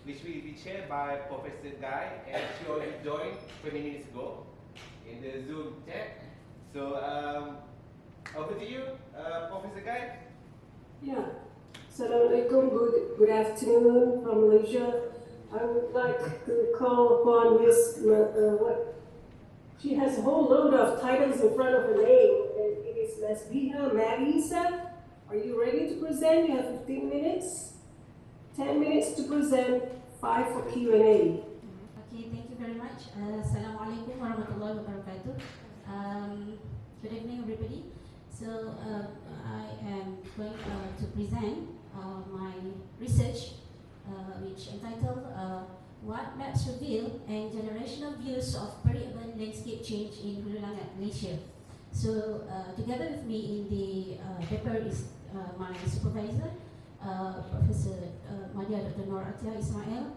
which will be chaired by Professor Guy, and she already joined 20 minutes ago in the Zoom chat. So over to you, Professor Guy. Yeah. Assalamualaikum. Good afternoon from Malaysia. I would like to call upon Miss she has a whole load of titles in front of her name, and it is Ms. Biha Marisa. Are you ready to present? You have 15 minutes. 10 minutes to present, 5 for Q&A. Okay, thank you very much. Assalamualaikum warahmatullahi wabarakatuh. Good evening, everybody. So I am going to present my research, which entitled What Maps Reveal and Generational Views of Peri-Urban Landscape Change in Hulu Langat, Malaysia. So together with me in the paper is my supervisor, Professor Madya Dr. Nur Atia Ismail,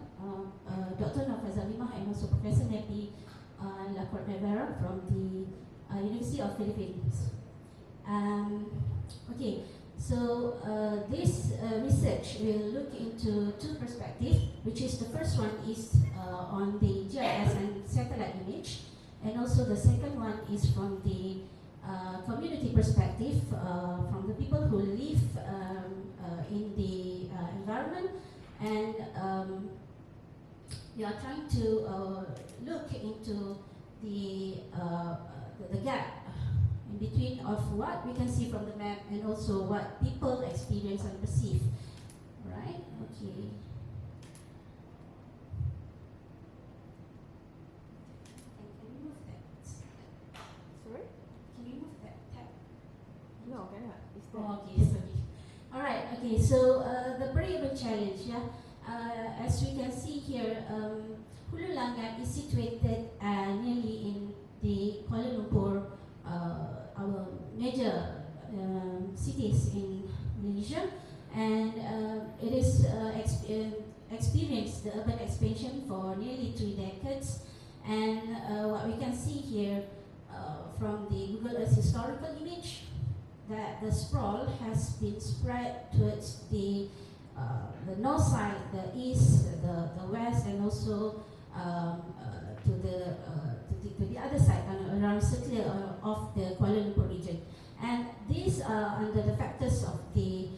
Dr. Nafaz Alimah, and also Professor Nepi Lakwat Rivera from the University of Philippines. Okay, so this research will look into two perspectives, which is the first one is on the GIS and satellite image, and also the second one is from the community perspective, from the people who live in the environment, and we are trying to look into the gap in between of what we can see from the map and also what people experience and perceive. Right? Okay. Can you move that? Sorry? Can you move that tab? No, cannot. It's there. Oh, okay, sorry. All right. Okay. So the Peri-Urban challenge. Yeah. As we can see here, Hulu Langat is situated nearly in the Kuala Lumpur, our major cities in Malaysia, and it is experienced the urban expansion for nearly 3 decades. And what we can see here from the Google Earth historical image, that the sprawl has been spread towards the north side, the east, the west, and also to the other side, around circular of the Kuala Lumpur region. And these are under the factors of the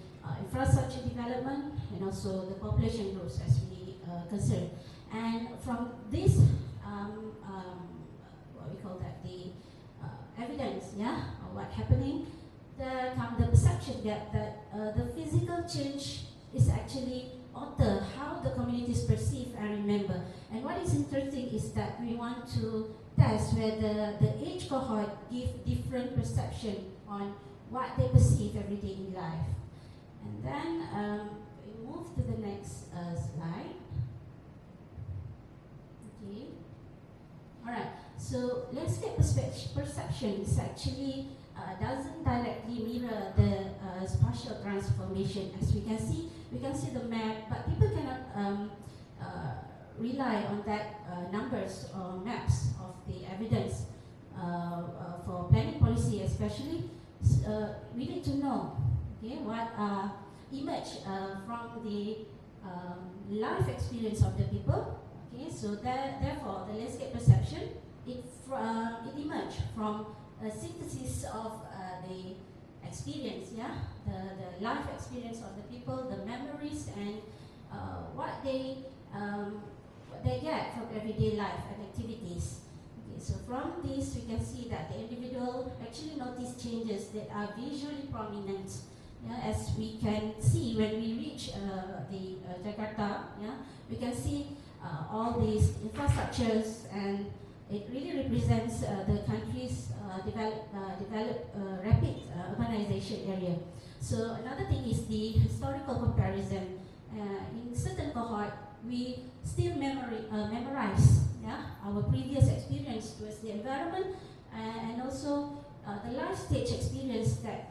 infrastructure development and also the population growth as we concern. And from this, what we call that, the evidence, yeah, of what's happening, there comes the perception that the physical change is actually alter how the communities perceive and remember. And what is interesting is that we want to test whether the age cohort give different perception on what they perceive every day in life. And then we move to the next slide. Okay. All right. So landscape perception is actually doesn't directly mirror the spatial transformation. As we can see the map, but people cannot rely on that numbers or maps of the evidence for planning policy, especially. We need to know, okay, what emerge from the life experience of the people. Okay, so therefore the landscape perception it emerged from a synthesis of the experience, yeah, the life experience of the people, the memories, and what they get from everyday life and activities. Okay, so from this we can see that the individual actually notice changes that are visually prominent. Yeah, as we can see when we reach the Jakarta, yeah, we can see all these infrastructures, and it really represents the country's developed rapid urbanization area. So another thing is the historical comparison. In certain cohort, we still memorize, yeah, our previous experience towards the environment, and also the life stage experience that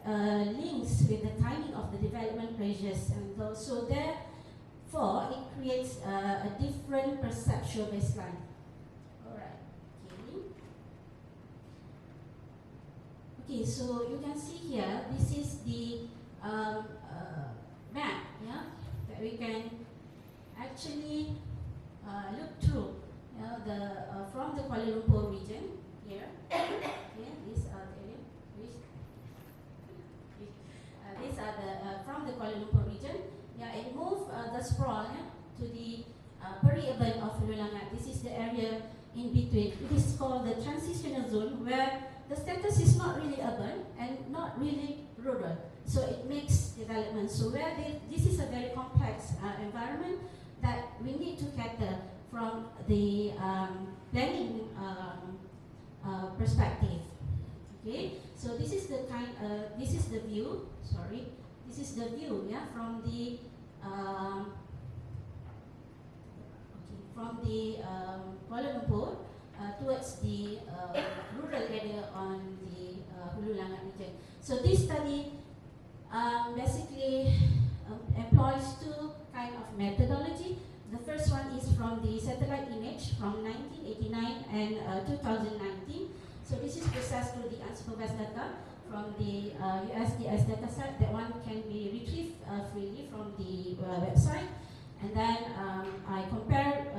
links with the timing of the development pressures, and so therefore it creates a different perceptual baseline. Alright, okay, so you can see here, this is the map, yeah, that we can actually look through, from the Kuala Lumpur region here. Okay, these are the area. These are the from the Kuala Lumpur region. Yeah, it moved the sprawl to the peri-urban of Hulu Langat. This is the area in between. It is called the transitional zone, where the status is not really urban and not really rural. So it makes development. So where this is a very complex environment that we need to cater from the planning perspective. Okay, so this is the this is the view. Sorry, this is the view. Yeah, from the Kuala Lumpur towards the rural area on the Hulu Langat region. So this study basically employs two kind of methodology. The first one is from the satellite image from 1989 and 2019. So this is processed through the unsupervised data from the USDS dataset. That one can be retrieved freely from the website. And then we compared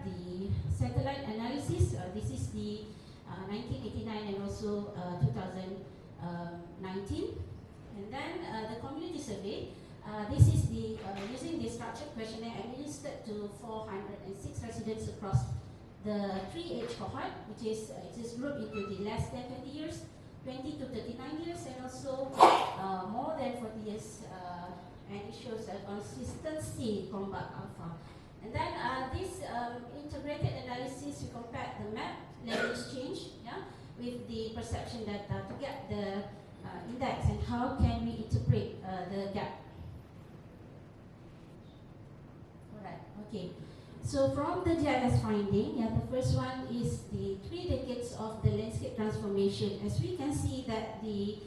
the satellite analysis. This is the 1989 and also 2019. And then the community survey. This is the using the structured questionnaire administered to 406 residents across the 3 age cohort, which is it is grouped into the less than 20 years, 20 to 39 years, and also more than 40 years. And it shows a consistency combat alpha. And then this integrated analysis, we compare the map language change, yeah, with the perception data to get the index and how can we interpret the gap. Alright, okay. So from the GIS finding, yeah, the first one is the 3 decades of the landscape transformation. As we can see that the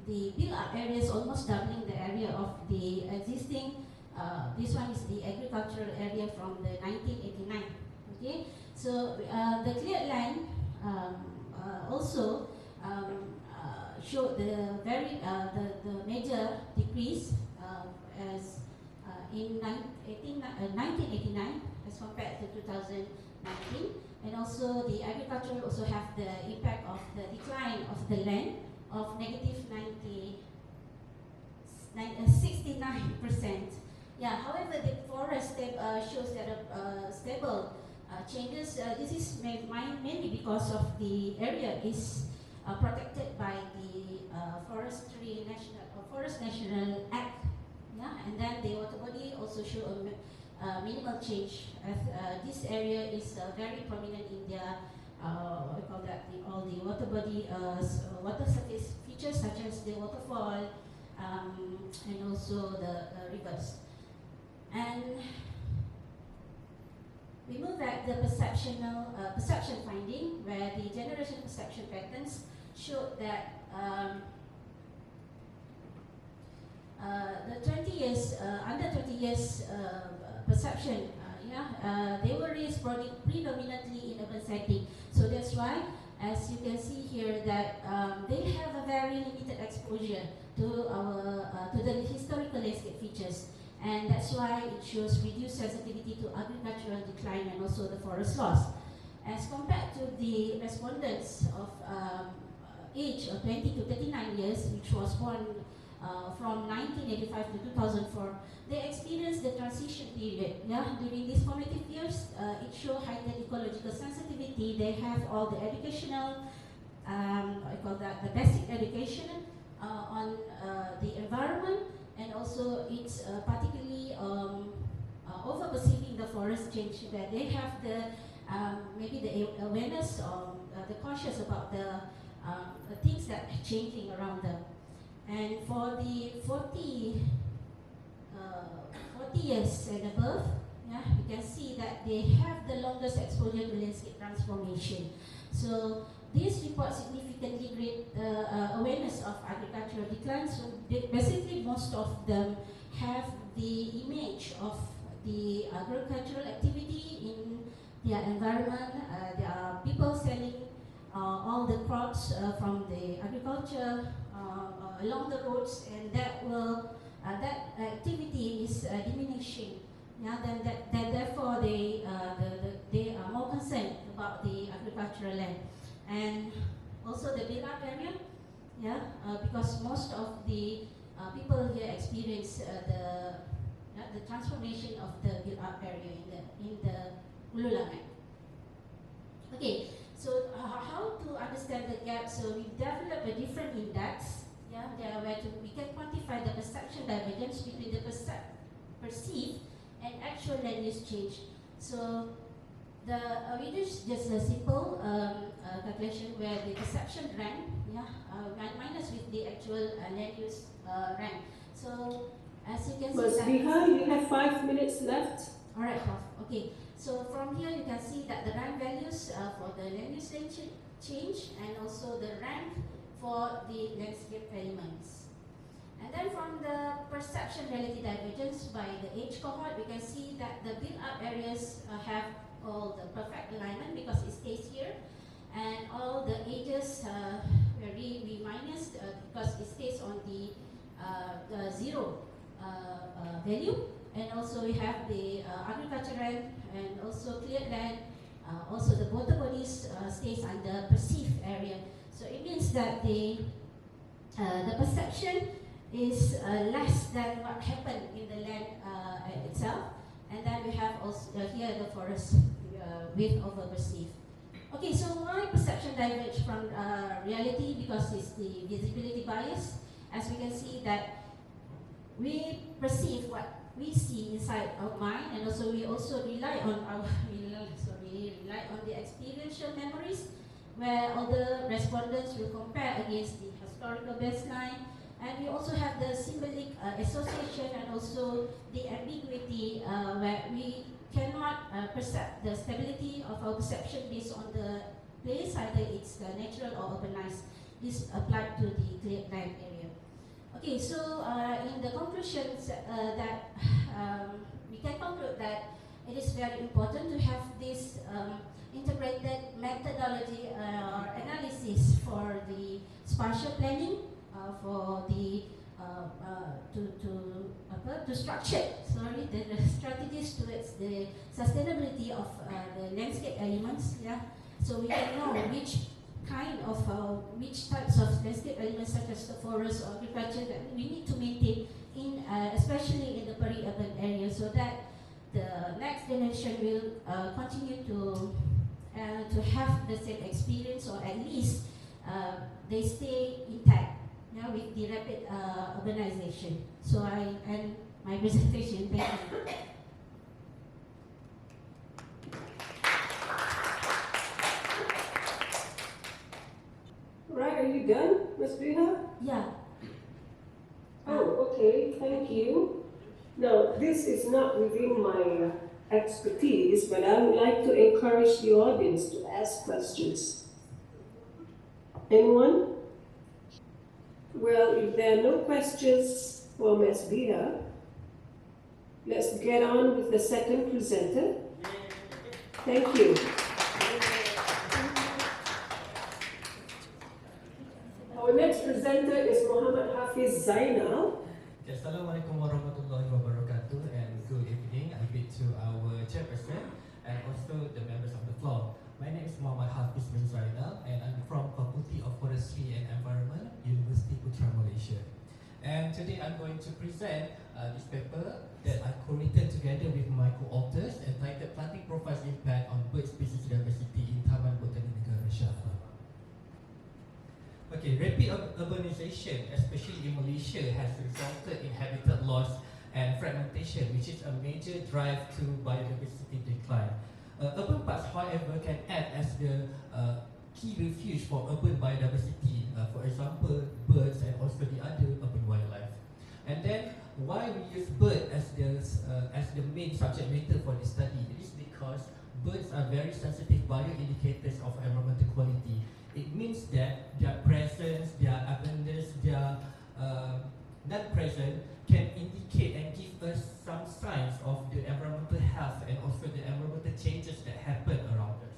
built-up area is almost doubling the area of the existing. This one is the agricultural area from the 1989. Okay, so the cleared land also showed the the major decrease as in 1989 as compared to 2019, and also the agriculture also have the impact of the decline of the land of negative 69%. Yeah. However, the forest shows that stable changes. This is mainly because of the area is protected by the Forest National Act. Yeah, and then the water body also show a minimal change. As this area is very prominent in their what we call that, all the water body, water surface features such as the waterfall and also the rivers. And we move at the perception finding, where the generation perception patterns showed that the 20 years, under 20 years perception, they were raised predominantly in urban setting. So that's why, as you can see here, that they have a very limited exposure to our to the historical landscape features, and that's why it shows reduced sensitivity to agricultural decline and also the forest loss. As compared to the respondents of age of 20 to 39 years, which was born from 1985 to 2004, they experienced the transition period. Yeah, during these formative years, it shows heightened ecological sensitivity. They have all the educational, I call that the basic education on the environment, and also it's particularly over perceiving the forest change. That they have the maybe the awareness or the conscious about the things that are changing around them. And for the 40 years and above, yeah, you can see that they have the longest exposure to landscape transformation. So this report significantly great awareness of agricultural decline. So basically most of them have the image of the agricultural activity in their environment. There are people selling all the crops from the agriculture along the roads, and that will that activity is diminishing Yeah, then therefore they are more concerned about the agricultural land, and also the build-up area. Yeah, because most of the people here experience the transformation of the build-up area in the Hulu Langat. Okay, so how to understand the gap? So we developed a different index. Yeah, where we can quantify the perception divergence between the perceived and actual land use change. So we do just a simple calculation where the perception rank, minus with the actual land use rank. So as you can Ms. see, Biha, you have 5 minutes left. all right, Prof. Okay. So from here you can see that the rank values for the land use change and also the rank for the landscape elements. And then from the perception reality divergence by the age cohort, we can see that the built-up areas have all the perfect alignment because it stays here, and all the ages we minus because it stays on the zero value. And also we have the agriculture land and also cleared land. Also the water bodies stays under perceived area. So it means that the perception is less than what happened in the land itself. And then we have also here the forest with over perceived. Okay, so why perception diverge from reality? Because it's the visibility bias. As we can see that we perceive what we see inside our mind, and also we also rely on the experiential memories, where all the respondents will compare against the historical baseline, and we also have the symbolic association and also the ambiguity where we cannot perceive the stability of our perception based on the place, either it's natural or urbanized. This applied to the cleared land area. Okay, so in the conclusions that we can conclude that it is very important to have this integrated methodology or analysis for the spatial planning for the to structure the strategies towards the sustainability of the landscape elements. Yeah, so we can know which types of landscape elements such as the forest or agriculture that we need to maintain in especially in the peri-urban area, so that the next generation will continue to have the same experience, or at least they stay intact with the rapid urbanization. So I end my presentation. Thank you. Right, are you done, Ms. Biha? Yeah. Oh, okay, thank you. Now, this is not within my expertise, but I would like to encourage the audience to ask questions. Anyone? Well, if there are no questions for Ms. Biha, let's get on with the second presenter. Thank you. Our next presenter is Muhammad Hafiz Zainal. Assalamualaikum warahmatullahi wabarakatuh, and good evening. I bid to our chairperson and also the members of the floor. My name is Muhammad Hafiz bin Zainal, and I'm from Faculty of Forestry and Environment, University Putra Malaysia. And today I'm going to present this paper that I co-written together with my co-authors, entitled Planting Profiles Impact on Bird Species Diversity in Taman Botani Negara Shah Alam. Okay, rapid urbanization, especially in Malaysia, has resulted in habitat loss and fragmentation, which is a major drive to biodiversity decline. Urban parks, however, can act as the key refuge for urban biodiversity, for example, birds and also the other urban wildlife. And then, why we use bird as the main subject matter for this study? It is because birds are very sensitive bioindicators of environmental quality. It means that their presence, their abundance, their non-presence can indicate and give us some signs of the environmental health and also the environmental changes that happen around us.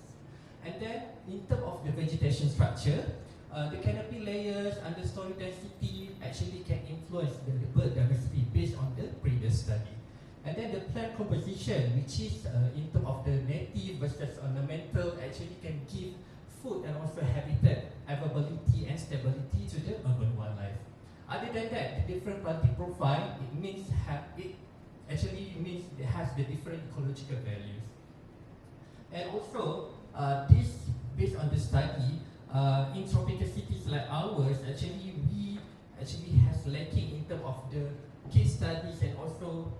And then, in terms of the vegetation structure, the canopy layers, understory density actually can influence the bird diversity based on the previous study. And then the plant composition, which is in terms of the native versus ornamental, actually can give food and also habitat, availability and stability to the urban wildlife. Other than that, the different planting profile, it means it has the different ecological values. And also, this based on the study, in tropical cities like ours, we has lacking in terms of the case studies and also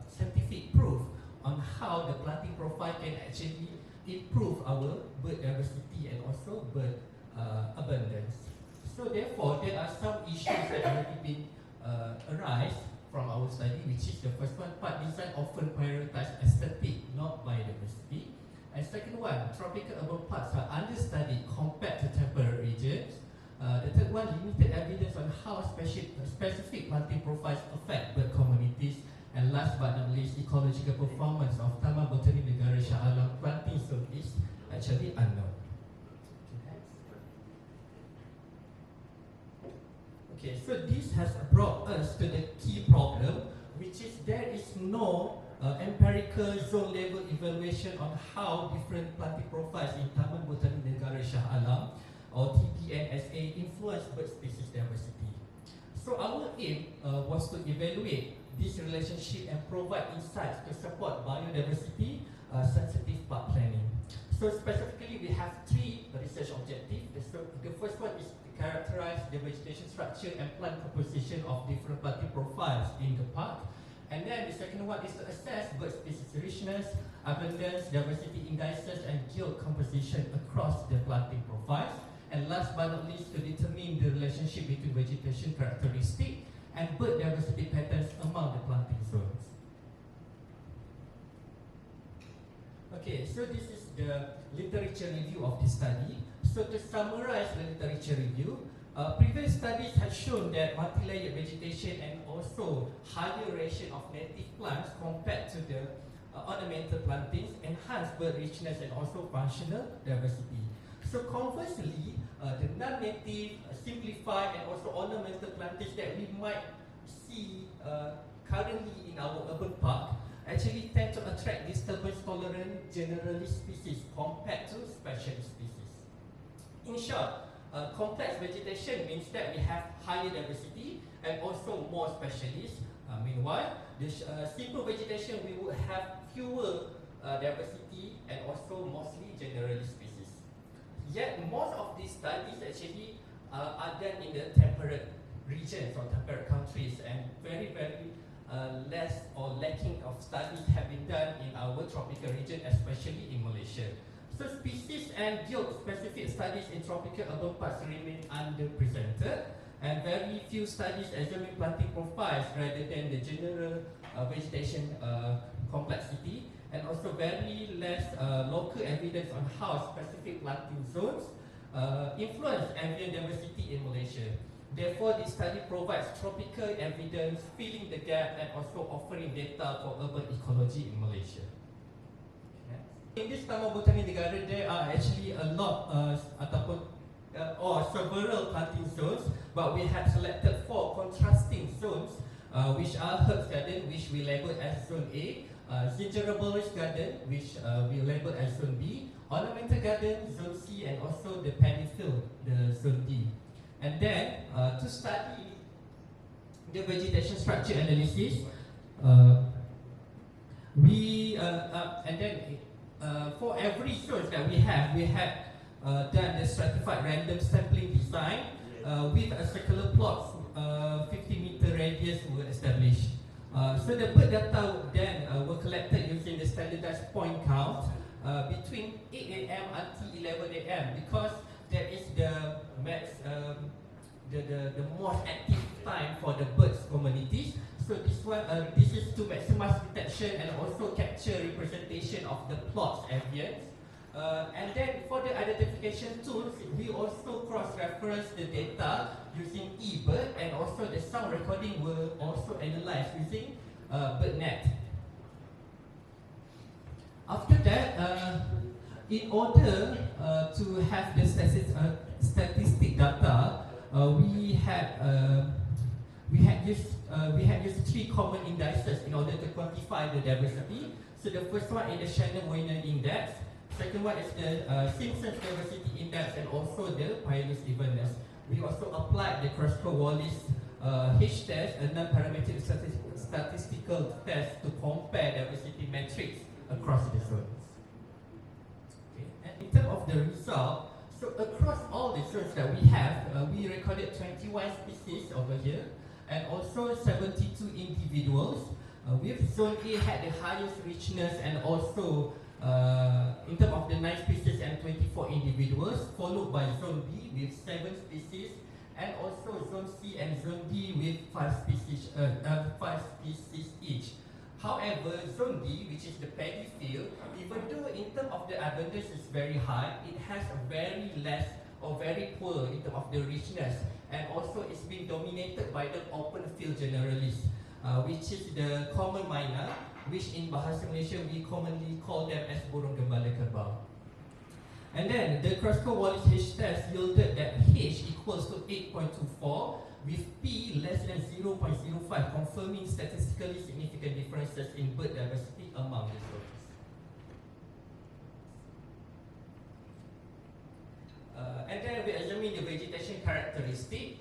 scientific proof on how the planting profile can actually improve our bird diversity and also bird abundance. So therefore, there are some issues that have already been arise from our study, which is the first one, park design often prioritize aesthetic, not biodiversity. And second one, tropical urban parks are understudied compared to temperate regions. The third one, limited evidence on how specific planting profiles affect bird communities. And last but not least, ecological performance of Taman Botani Negara Shah Alam planting zone is actually unknown. Okay, so this has brought us to the key problem, which is there is no empirical zone level evaluation on how different planting profiles in Taman Botani Negara Shah Alam or TBNSA influence bird species diversity. So our aim was to evaluate this relationship and provide insights to support biodiversity sensitive park planning. So specifically, we have three research objectives. The first one is to characterize the vegetation structure and plant composition of different planting profiles in the park. And then the second one is to assess bird species richness, abundance, diversity indices, and yield composition across the planting profiles. And last but not least, to determine the relationship between vegetation characteristic and bird diversity patterns among the planting zones. Okay, so this is the literature review of the study. So to summarize the literature review, previous studies have shown that multi-layered vegetation and also higher ratio of native plants compared to the ornamental plantings enhance bird richness and also functional diversity. So conversely, the non-native, simplified and also ornamental plantings that we might see currently in our urban park actually tend to attract disturbance-tolerant generalist species compared to specialist species. In short, complex vegetation means that we have higher diversity and also more specialists. Meanwhile, the simple vegetation we would have fewer diversity and also mostly generalist species. Yet most of these studies actually are done in the temperate regions or temperate countries, and very less or lacking of studies have been done in our tropical region, especially in Malaysia. So species and yield specific studies in tropical urban parks remain underrepresented, and very few studies examine planting profiles rather than the general vegetation complexity, and also very less local evidence on how specific planting zones influence ambient diversity in Malaysia. Therefore, this study provides tropical evidence, filling the gap and also offering data for urban ecology in Malaysia. In this Taman Botani Negara, there are actually a lot or several planting zones, but we have selected 4 contrasting zones, which are Herbs Garden, which we label as Zone A, Gingerable Garden, which we label as Zone B, Ornamental Garden, Zone C, and also the Paddy Field, the Zone D. And then, to study the vegetation structure analysis, for every source that we have done the stratified random sampling design with a circular plot, 50-meter radius were established. So the bird data then were collected using the standardized point count between 8 AM until 11 AM, because that is the most active time for the birds communities. So this is to maximize detection and also capture representation of the plot's ambience. And then for the identification tools, we also cross-reference the data using eBird, and also the sound recording were also analyzed using BirdNet. After that, in order to have the statistic data, we had used 3 common indices in order to quantify biodiversity. So the first one is the Shannon-Weiner Index. Second one is the Simpsons Diversity Index and also the Pilot's Evenness. We also applied the Croscoe-Wallace H-test, a non-parametric statistical test to compare diversity metrics across the zones. Okay. And in terms of the result, so across all the zones that we have, we recorded 21 species over here and also 72 individuals. With Zone A had the highest richness and also in terms of the 9 species and 24 individuals, followed by Zone B with 7 species, and also Zone C and Zone D with 5 species each. However, Zone D, which is the paddy field, even though in terms of the abundance is very high, it has a very less or very poor in terms of the richness, and also it's been dominated by the open field generalists, which is the common myna, which in Bahasa Malaysia we commonly call them as burung gembala kerbau. And then the Croscoe-Wallace H-test yielded that H equals to 8.24 with P less than 0.05, confirming statistically significant differences in bird diversity among the zones. And then we examine the vegetation characteristic.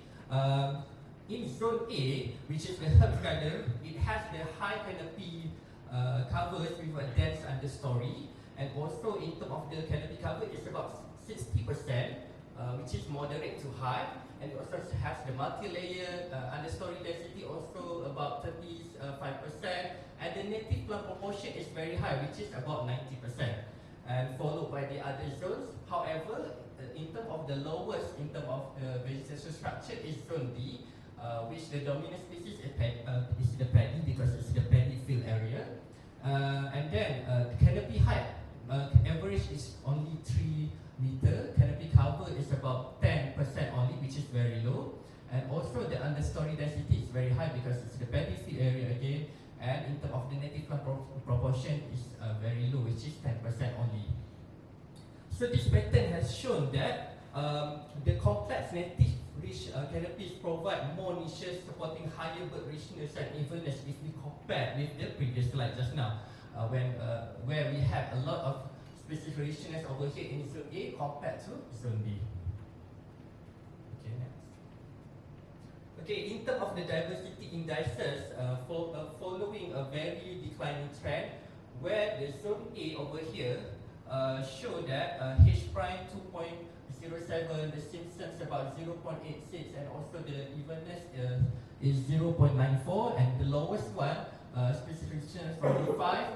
In Zone A, which is the herb garden, it has the high canopy covers with a dense understory, and also in terms of the canopy cover, it's about 60%, which is moderate to high, and it also has the multi-layer understory density also about 35%, and the native plant proportion is very high, which is about 90%, and followed by the other zones. However, in terms of the lowest in terms of the vegetation structure is Zone D, which the dominant species is the paddy because it's the paddy field area. And then the canopy height average is only 3 meter. Canopy cover is about 10% only, which is very low. And also the understory density is very high because it's the paddy field area again. And in terms of the native plant proportion is very low, which is 10% only. So this pattern has shown that the complex native rich canopies provide more niches supporting higher bird richness and evenness if we compare with the previous slide just now, where we have a lot of species richness over here in Zone A compared to Zone B. Okay, next. Okay, in terms of the diversity indices, following a very declining trend, where the Zone A over here show that H prime 2.07, the Simpsons about 0.86, and also the evenness is 0.94, and the lowest one, specification only 5,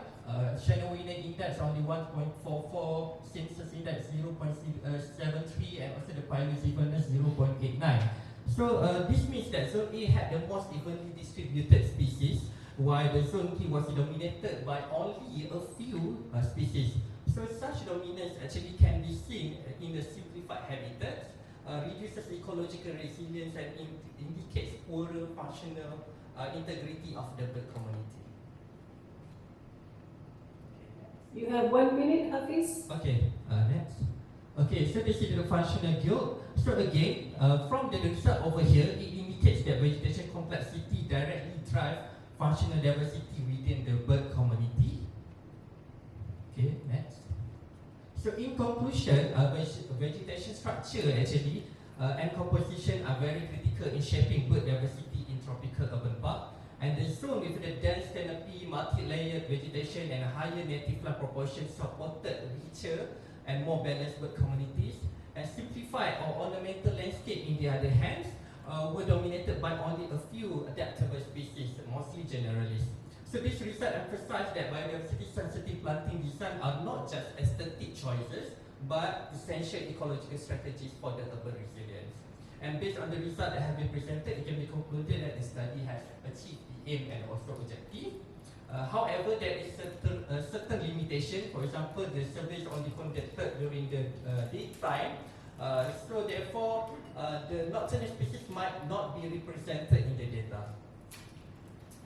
Shannon-Weiner index only 1.44, Simpsons index 0.73, and also the Pilot's evenness 0.89. So this means that Zone A had the most evenly distributed species, while the Zone B was dominated by only a few species. So such dominance actually can be seen in the simplified habitats, reduces ecological resilience and indicates poorer functional integrity of the bird community. You have 1 minute, Hafiz. Okay, next. Okay, so this is the functional guild. So again, from the result over here, it indicates that vegetation complexity directly drives functional diversity within the bird community. Okay, next. So in conclusion, vegetation structure actually and composition are very critical in shaping bird diversity in tropical urban park. And the zone with the dense canopy, multi-layered vegetation and a higher native plant proportion supported richer and more balanced bird communities. And simplified or ornamental landscape, in the other hand, were dominated by only a few adaptable species, mostly generalists. So this result emphasized that biodiversity-sensitive planting design are not just aesthetic choices, but essential ecological strategies for the urban resilience. And based on the result that have been presented, it can be concluded that the study has achieved the aim and also objective. However, there is a certain limitation. For example, the survey is only conducted during the daytime. So therefore, the nocturnal species might not be represented in the data.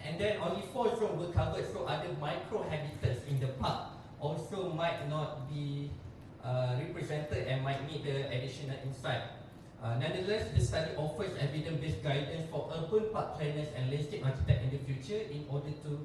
And then only 4 zones were covered, so other micro-habitats in the park also might not be represented and might need the additional insight. Nonetheless, the study offers evidence-based guidance for urban park planners and landscape architects in the future in order to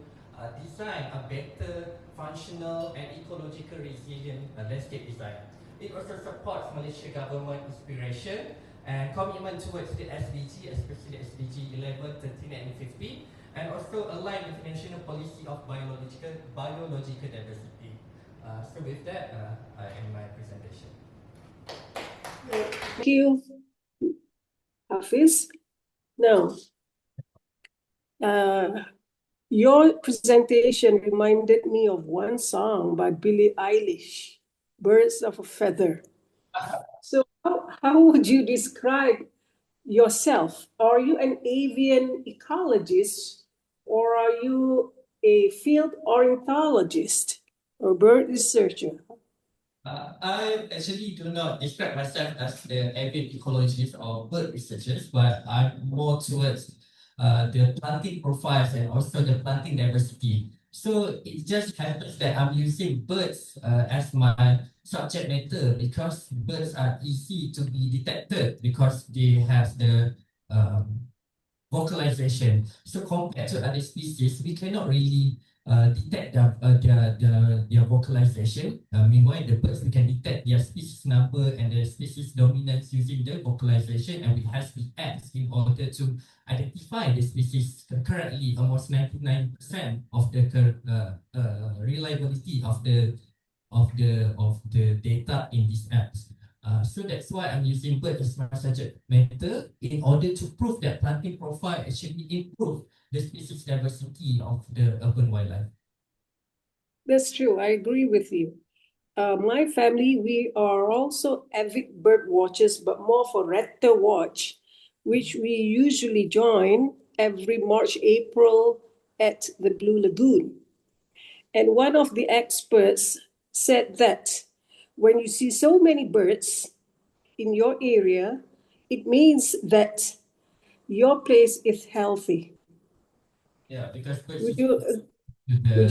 design a better functional and ecological resilient landscape design. It also supports Malaysia government inspiration and commitment towards the SDG, especially SDG 11, 13 and 15, and also align with the national policy of biological diversity. So with that, I end my presentation. Thank you, Hafiz. Now, your presentation reminded me of one song by Billie Eilish, Birds of a Feather. So how would you describe yourself? Are you an avian ecologist or are you a field ornithologist or bird researcher? I actually do not describe myself as the avid ecologist or bird researchers, but I'm more towards the planting profiles and also the planting diversity. So it just happens that I'm using birds as my subject matter because birds are easy to be detected because they have the vocalization. So compared to other species, we cannot really detect their vocalization. Meanwhile, the birds, we can detect their species number and the species dominance using the vocalization, and we have the apps in order to identify the species. Currently, almost 99% of the reliability of the data in these apps. So that's why I'm using bird as my subject matter in order to prove that planting profile actually improve the species diversity of the urban wildlife. That's true. I agree with you. My family, we are also avid bird watchers, but more for Raptor Watch, which we usually join every March, April at the Blue Lagoon. And one of the experts said that when you see so many birds in your area, it means that your place is healthy. Yeah, because birds Would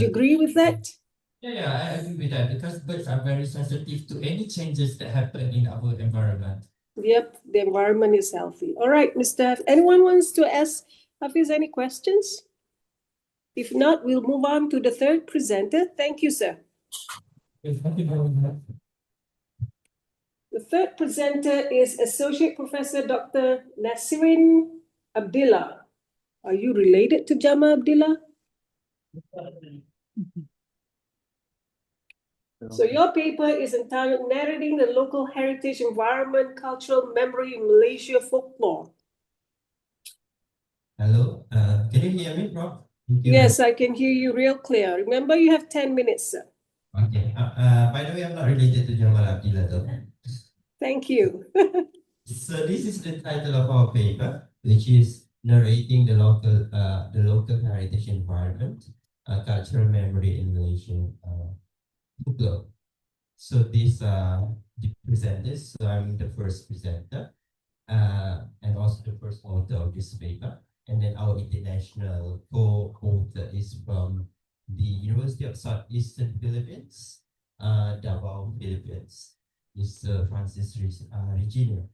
you agree with that? Yeah, I agree with that because birds are very sensitive to any changes that happen in our environment. Yep, the environment is healthy. All right, Mr. Anyone wants to ask Hafiz any questions? If not, we'll move on to the third presenter. Thank you, sir. Yes, thank you very much. The third presenter is Associate Professor Dr. Nasirin Abdillah. Are you related to Jama Abdillah? So your paper is entitled Narrating the Local Heritage Environment, Cultural Memory in Malaysia Folklore. Hello, can you hear me, Prof? Yes, I can hear you real clear. Remember, you have 10 minutes, sir. Okay. By the way, I'm not related to Jamal Abdillah, though. Thank you. So this is the title of our paper, which is narrating the local heritage environment, cultural memory in Malaysian folklore. So these are the presenters. So I'm the first presenter, and also the first author of this paper. And then our international co-author is from the University of Southeastern Philippines, Davao, Philippines. Is Francis Regina.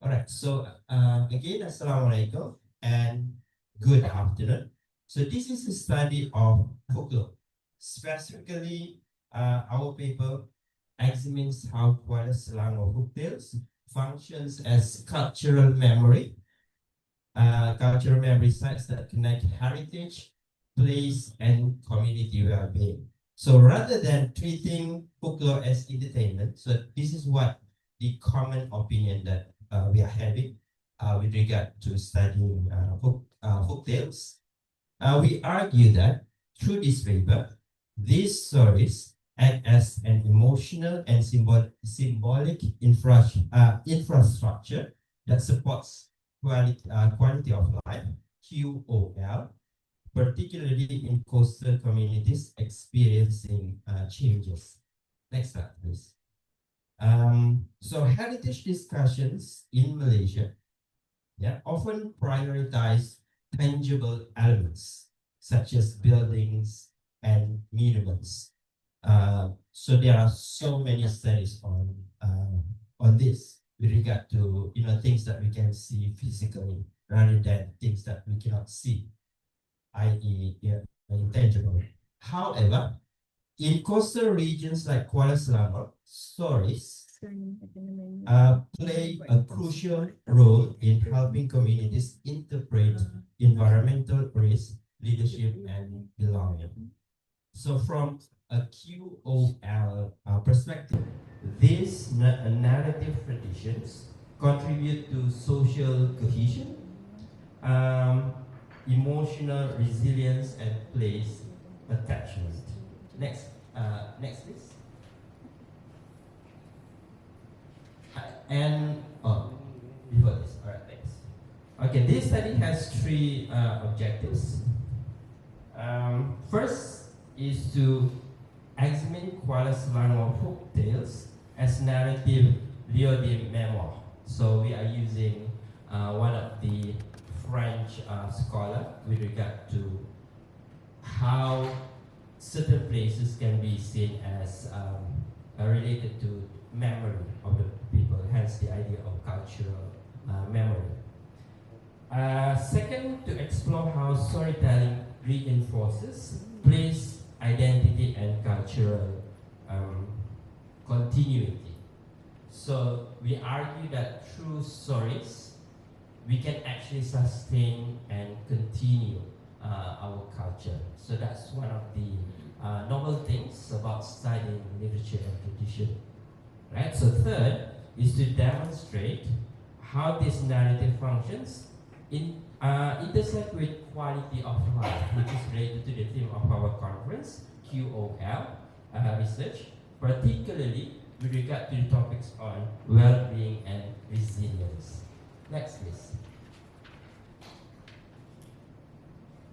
All right, so again, Assalamualaikum and good afternoon. So this is a study of folklore. Specifically, our paper examines how Kuala Selang or folktales functions as cultural memory sites that connect heritage, place, and community well-being. So rather than treating folklore as entertainment, so this is what the common opinion that we are having with regard to studying folktales. We argue that through this paper, these stories act as an emotional and symbolic infrastructure that supports quality of life, QOL, particularly in coastal communities experiencing changes. Next slide, please. So heritage discussions in Malaysia often prioritize tangible elements such as buildings and monuments. So there are so many studies on this with regard to things that we can see physically rather than things that we cannot see, i.e. intangible. However, in coastal regions like Kuala Selangor, stories play a crucial role in helping communities interpret environmental risk, leadership, and belonging. So from a QOL perspective, these narrative traditions contribute to social cohesion, emotional resilience, and place attachment. Next, next please. And before this, all right, thanks. Okay, this study has three objectives. First is to examine Kuala Selangor folk tales as narrative lieu-dit memoir. So we are using one of the French scholar with regard to how certain places can be seen as related to memory of the people, hence the idea of cultural memory. Second, to explore how storytelling reinforces place, identity, and cultural continuity. So we argue that through stories, we can actually sustain and continue our culture. So that's one of the novel things about studying literature and tradition. Right? So third is to demonstrate how this narrative functions intersect with quality of life, which is related to the theme of our conference, QOL research, particularly with regard to the topics on well-being and resilience. Next, please.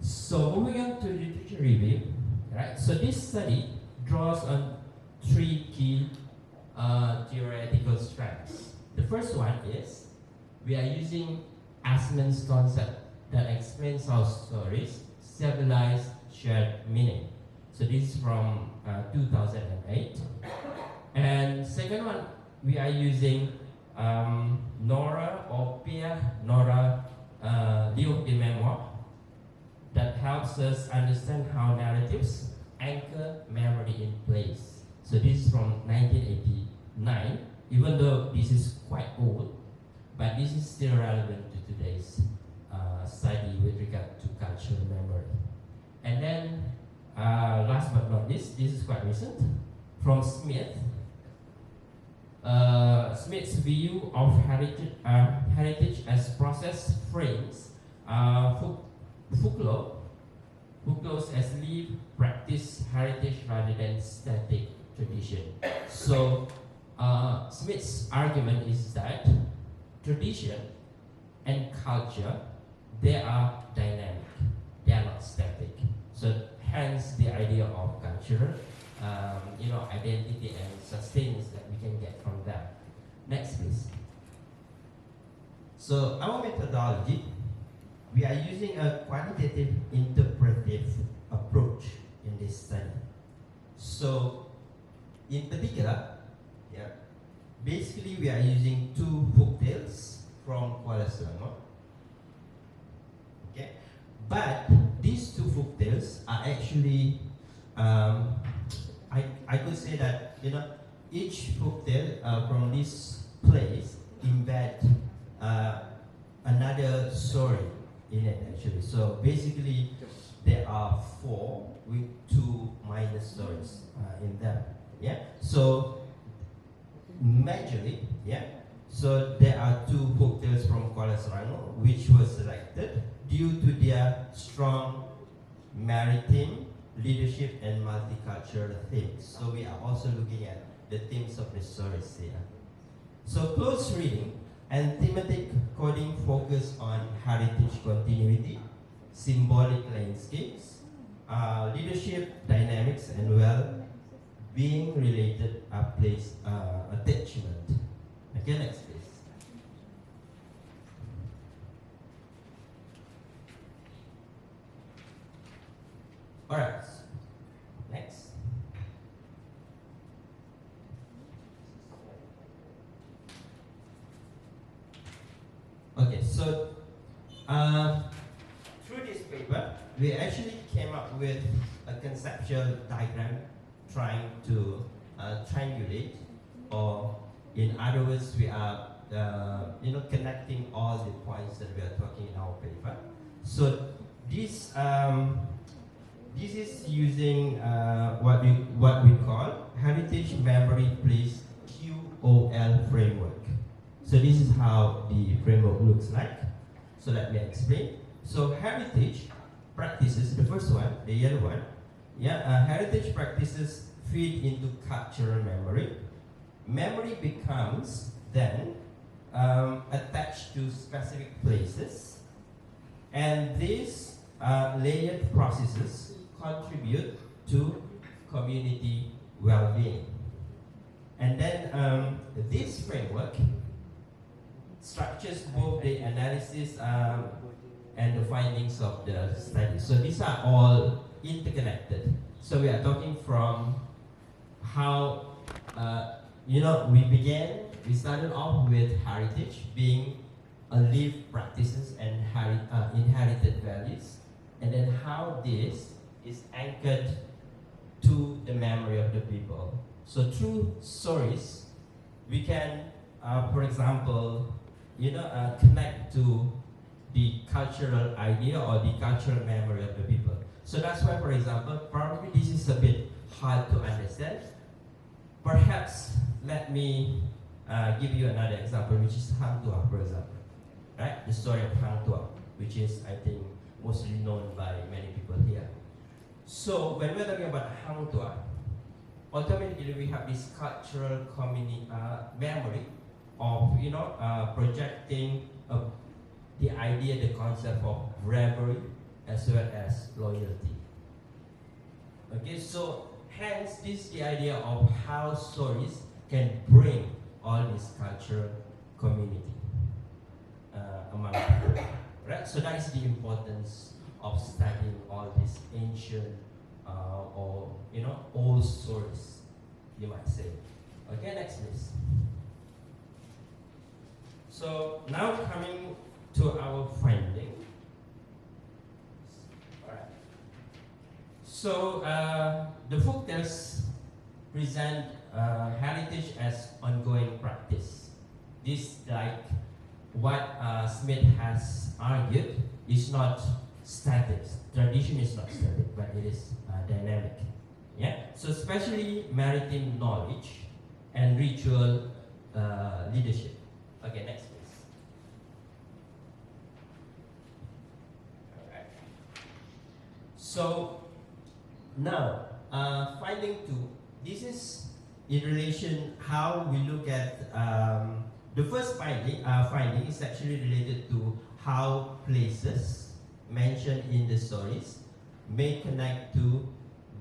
So moving on to literature review, right? So this study draws on three key theoretical strands. The first one is we are using Assman's concept that explains how stories stabilize shared meaning. So this is from 2008. And second one, we are using Nora or Pierre Nora lieu-dit memoir that helps us understand how narratives anchor memory in place. So this is from 1989, even though this is quite old, but this is still relevant to today's study with regard to cultural memory. And then, last but not least, this is quite recent, from Smith. Smith's view of heritage as process frames Foucault's as lived practice heritage rather than static tradition. So Smith's argument is that tradition and culture, they are dynamic, they are not static. So hence the idea of culture, identity and sustenance that we can get from that. Next, please. So our methodology, we are using a quantitative interpretive approach in this study. So in particular, basically we are using two folktales from Kuala Selangor. Okay, but these two folktales are actually, I could say that each folktale from this place embed another story in it actually. So basically there are 4 with 2 minor stories in them. Yeah. So majorly, so there are 2 folktales from Kuala Selangor which were selected due to their strong maritime, leadership and multicultural themes. So we are also looking at the themes of the stories here. So close reading and thematic coding focus on heritage continuity, symbolic landscapes, leadership dynamics and well-being related place attachment. Okay, next please. Alright, next. Okay, so through this paper, we actually came up with conceptual diagram trying to triangulate, or in other words, we are connecting all the points that we are talking in our paper. So this is using what we call Heritage Memory Place QoL framework. So this is how the framework looks like. So let me explain. So heritage practices, the first one, the yellow one, heritage practices feed into cultural memory. Memory becomes then attached to specific places, and these layered processes contribute to community well-being. And then this framework structures both the analysis and the findings of the study. So these are all interconnected. So we are talking from how we started off with heritage being a lived practices and inherited values, and then how this is anchored to the memory of the people. So through stories, we can, for example, connect to the cultural idea or the cultural memory of the people. So that's why, for example, probably this is a bit hard to understand. Perhaps let me give you another example, which is Hang Tuah, for example, right? The story of Hang Tuah, which is, I think, mostly known by many people here. So when we're talking about Hang Tuah, automatically we have this cultural memory of projecting the idea, the concept of bravery as well as loyalty. Okay, so hence this is the idea of how stories can bring all this cultural community among people, right? So that is the importance of studying all these ancient or old stories, you might say. Okay, next please. So now coming to our finding. Alright. So the folktales present heritage as ongoing practice. This, like what Smith has argued, is not static. Tradition is not static, but it is dynamic. Yeah. So especially maritime knowledge and ritual leadership. Okay, next please. Alright. So now finding two. This is in relation how we look at the first finding is actually related to how places mentioned in the stories may connect to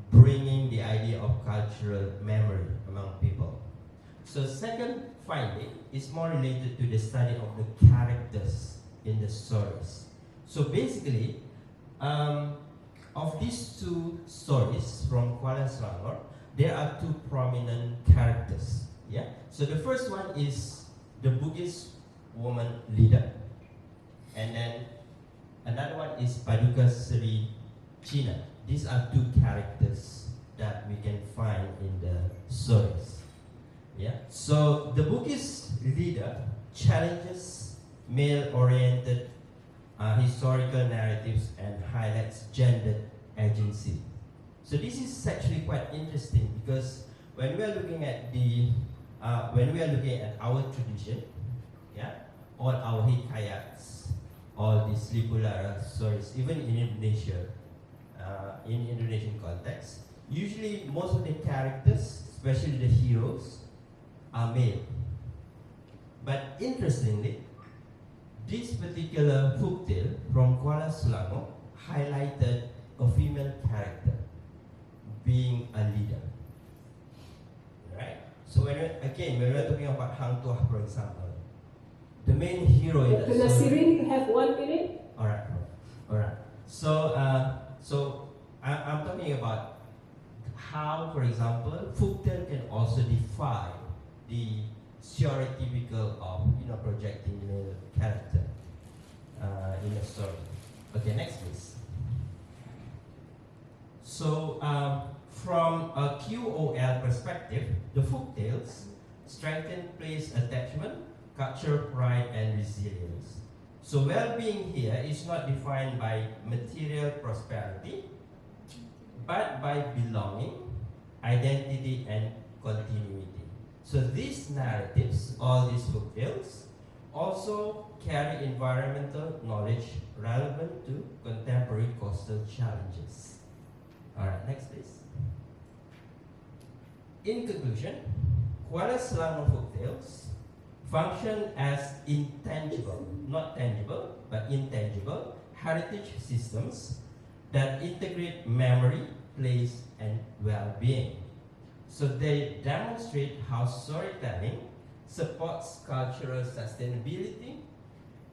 bringing the idea of cultural memory among people. So second finding is more related to the study of the characters in the stories. So basically, of these two stories from Kuala Selangor, there are two prominent characters. Yeah. So the first one is the Buddhist woman leader, and then another one is Paduka Sri China. These are two characters that we can find in the stories. Yeah. So the Buddhist leader challenges male-oriented historical narratives and highlights gender agency. So this is actually quite interesting because when we are looking at our tradition, yeah, all our hikayats, all these Lipulara stories, even in Indonesia, in Indonesian context, usually most of the characters, especially the heroes, are male. But interestingly, this particular folktale from Kuala Selangor highlighted a female character being a leader. Right? So when we're talking about Hang Tuah, for example, the main hero in the story. You have 1 minute. Alright. So I'm talking about how, for example, folktale can also defy the stereotypical of projecting male character in a story. Okay, next please. So from a QOL perspective, the folktales strengthen place attachment, culture, pride, and resilience. So well-being here is not defined by material prosperity, but by belonging, identity, and continuity. So these narratives, all these folktales, also carry environmental knowledge relevant to contemporary coastal challenges. Alright, next please. In conclusion, Kuala Selangor folktales function as intangible, not tangible, but intangible heritage systems that integrate memory, place, and well-being. So they demonstrate how storytelling supports cultural sustainability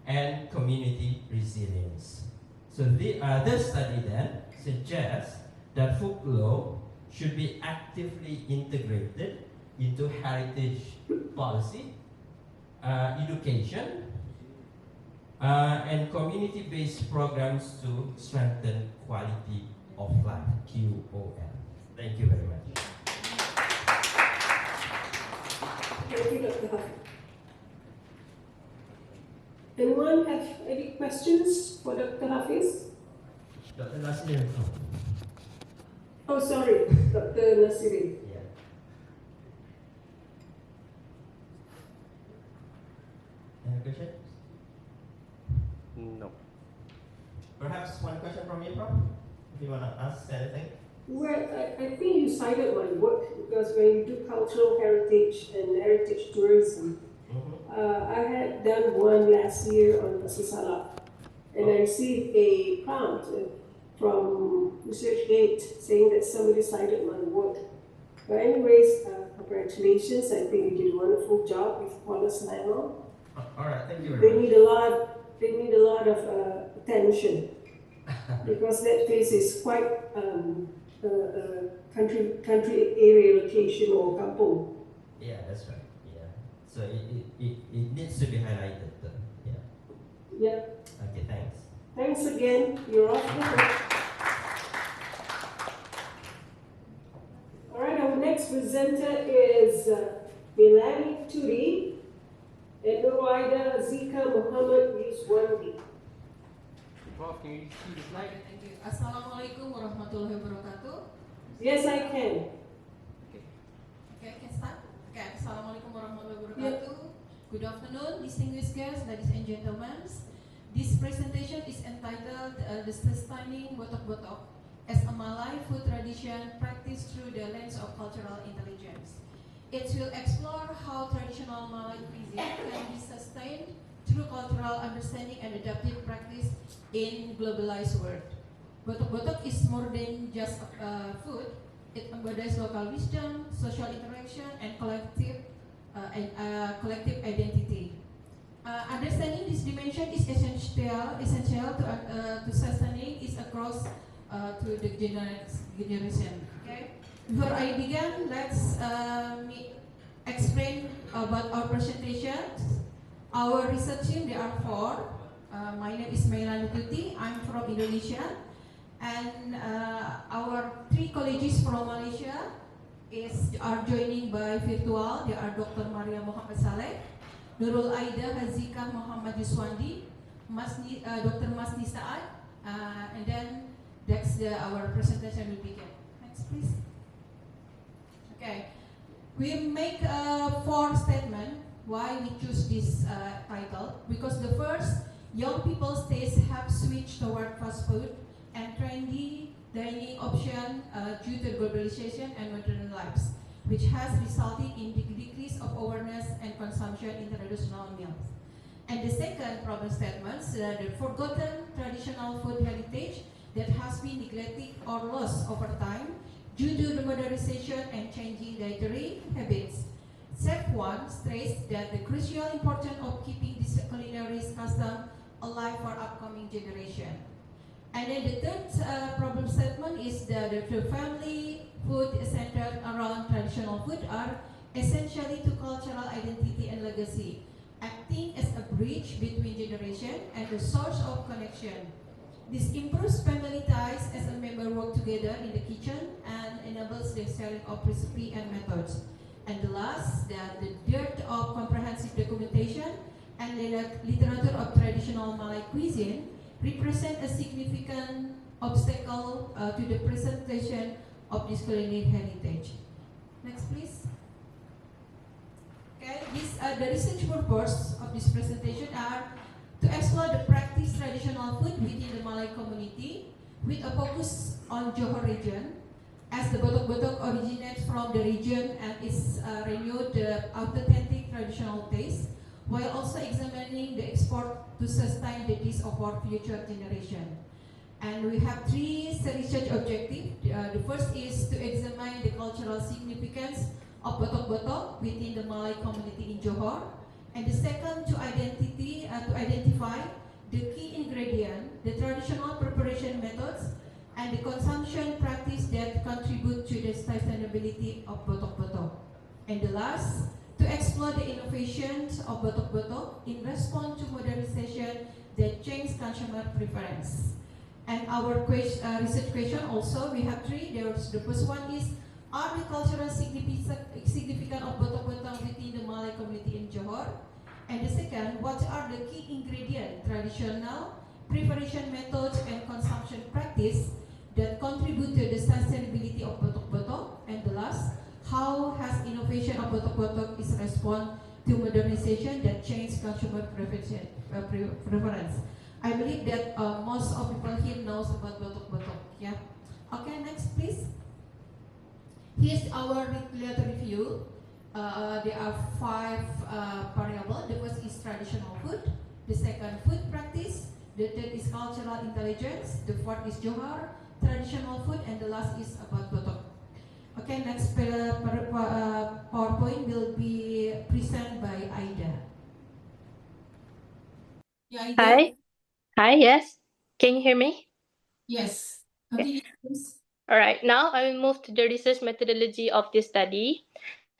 and community resilience. So this study then suggests that folklore should be actively integrated into heritage policy, education, and community-based programs to strengthen quality of life, QOL. Thank you very much. Thank you, Dr. Hafiz. Anyone have any questions for Dr. Hafiz? Dr. Nasir. Oh, sorry, Dr. Nasiri. Yeah. Any question? No. Perhaps one question from you, Prof? If you want to ask anything. Well, I think you cited my work because when you do cultural heritage and heritage tourism, I had done one last year on Masisala, and I received a prompt from ResearchGate saying that somebody cited my work. But anyways, congratulations. I think you did a wonderful job with Kuala Selangor. All right, thank you very They much. need a lot of attention because that place is quite country area location or kampung. Yeah, that's right. Yeah. So it needs to be highlighted. Yeah. Yeah. Okay, thanks. Thanks again. You're off the hook. All right, our next presenter is Milani Turi and Rugayah Zika Muhammad Yuswandi. Prof, can you see the slide? Thank you. Assalamualaikum warahmatullahi wabarakatuh. Yes, I can. Okay, I can start. Okay, Assalamualaikum warahmatullahi wabarakatuh. Good afternoon, distinguished guests, ladies and gentlemen. This presentation is entitled The Sustaining Botok-Botok as a Malay Food Tradition Practiced Through the Lens of Cultural Intelligence. It will explore how traditional Malay cuisine can be sustained through cultural understanding and adaptive practice in globalized world. Botok-botok is more than just food. It embodies local wisdom, social interaction, and collective identity. Understanding this dimension is essential to sustaining it across to the generation. Okay. Before I begin, let's me explain about our presentation. Our research team, there are four. My name is Milani Turi. I'm from Indonesia, and our three colleagues from Malaysia are joining by virtual. They are Dr. Maria Muhammad Saleh, Nurul Aida Hazika Muhammad Yuswandi, Dr. Masni Saad, and then next our presentation will begin. Next, please. Okay, we make four statements why we choose this title, because the first, young people's tastes have switched toward fast food and trendy dining option due to globalization and modern lives, which has resulted in decrease of awareness and consumption in traditional meals. And the second problem statement, the forgotten traditional food heritage that has been neglected or lost over time due to the modernization and changing dietary habits. Step 1 stressed that the crucial importance of keeping this culinary custom alive for upcoming generation. And then the third problem statement is that the family food centered around traditional food are essentially to cultural identity and legacy, acting as a bridge between generation and the source of connection. This improves family ties as a member work together in the kitchen and enables the sharing of recipe and methods. And the last, that the dearth of comprehensive documentation and literature of traditional Malay cuisine represent a significant obstacle to the presentation of this culinary heritage. Next, please. Okay, the research purpose of this presentation are to explore the practice traditional food within the Malay community with a focus on Johor region, as the botok-botok originates from the region and is renewed the authentic traditional taste, while also examining the export to sustain the dish of our future generation. And we have three research objectives. The first is to examine the cultural significance of botok-botok within the Malay community in Johor. And the second, to identify the key ingredient, the traditional preparation methods, and the consumption practice that contribute to the sustainability of botok-botok. And the last, to explore the innovations of botok-botok in response to modernization that change consumer preference. And our research question also, we have three. The first one is, are the cultural significance of botok-botok within the Malay community in Johor? And the second, what are the key ingredients, traditional, preparation methods, and consumption practice that contribute to the sustainability of botok-botok? And the last, how has innovation of botok-botok is respond to modernization that change consumer preference? I believe that most of people here knows about botok-botok. Yeah. Okay, next please. Here's our regulatory review. There are 5 variables. The first is traditional food. The second, food practice. The third is cultural intelligence. The fourth is Johor, traditional food. And the last is about botok. Okay, next PowerPoint will be presented by Aida. Yeah, Aida? Hi. Hi, yes. Can you hear me? Yes. Continue, please. All right, now I will move to the research methodology of this study.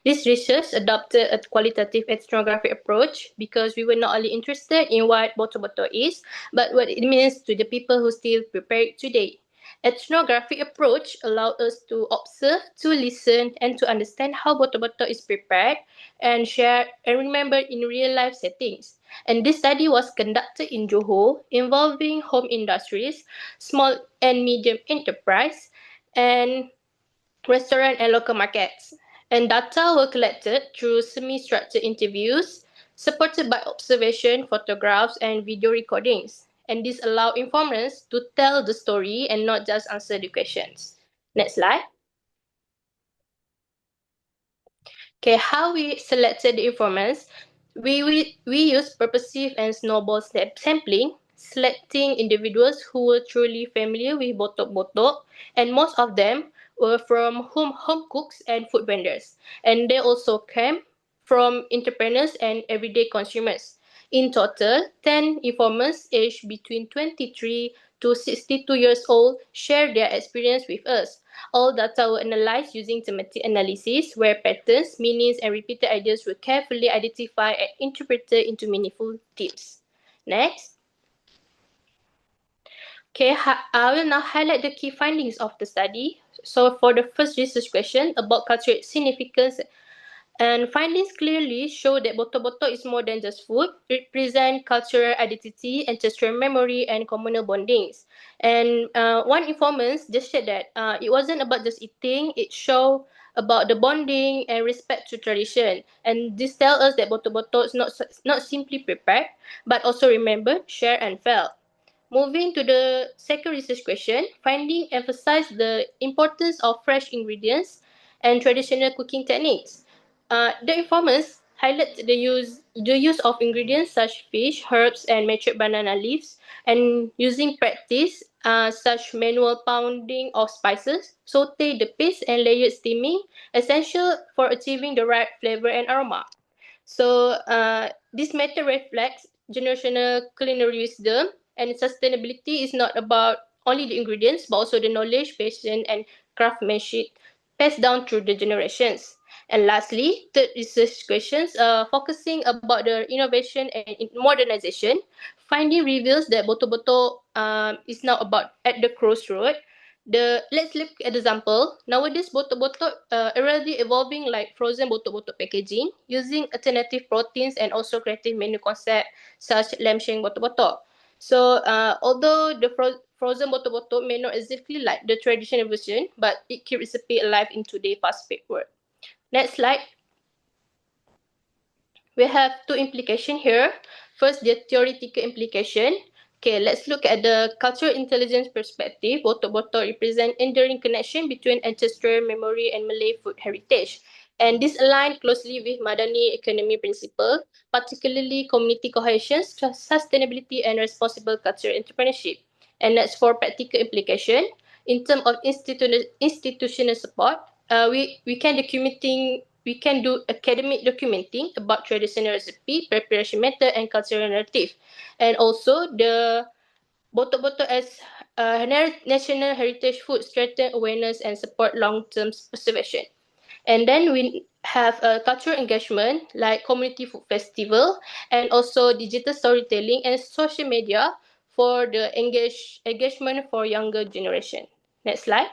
This research adopted a qualitative ethnographic approach because we were not only interested in what botok-botok is, but what it means to the people who still prepare it today. Ethnographic approach allows us to observe, to listen, and to understand how botok-botok is prepared and shared and remembered in real-life settings. And this study was conducted in Johor, involving home industries, small and medium enterprise, and restaurant and local markets. And data were collected through semi-structured interviews, supported by observation, photographs, and video recordings. And this allowed informants to tell the story and not just answer the questions. Next slide. Okay, how we selected the informants. We used purposive and snowball sampling, selecting individuals who were truly familiar with botok-botok, and most of them were from home cooks and food vendors. And they also came from entrepreneurs and everyday consumers. In total, 10 informants aged between 23 to 62 years old shared their experience with us. All data were analyzed using thematic analysis, where patterns, meanings, and repeated ideas were carefully identified and interpreted into meaningful tips. Next. Okay, I will now highlight the key findings of the study. So for the first research question about cultural significance, and findings clearly show that botok-botok is more than just food. It represents cultural identity, ancestral memory, and communal bondings. And one informant just said that it wasn't about just eating, it showed about the bonding and respect to tradition. And this tells us that botok-botok is not simply prepared, but also remembered, shared, and felt. Moving to the second research question, finding emphasize the importance of fresh ingredients and traditional cooking techniques. The informants highlight the use of ingredients such fish, herbs, and matured banana leaves, and using practice such manual pounding of spices, saute the paste, and layered steaming, essential for achieving the right flavor and aroma. So this method reflects generational culinary wisdom, and sustainability is not about only the ingredients, but also the knowledge, passion, and craftsmanship passed down through the generations. And lastly, third research questions focusing about the innovation and modernization. finding reveals that Boto-Boto is now about at the crossroad. Let's look at the example. Nowadays, Boto-Boto already evolving like frozen Boto-Boto packaging using alternative proteins and also creative menu concept such lamb shank Boto-Boto. So although the frozen Boto-Boto may not exactly like the traditional version, but it keeps recipe alive in today's fast-paced world. Next slide. We have two implications here. First, the theoretical implication. Okay, let's look at the cultural intelligence perspective. Boto-Boto represent enduring connection between ancestral memory and Malay food heritage. And this aligns closely with Madani economy principle, particularly community cohesion, sustainability, and responsible cultural entrepreneurship. And that's for practical implication. In terms of institutional support, we can do academic documenting about traditional recipe, preparation method, and cultural narrative. And also the Boto-Boto as national heritage food strengthen awareness and support long-term preservation. And then we have a cultural engagement like community food festival and also digital storytelling and social media for the engagement for younger generation. Next slide.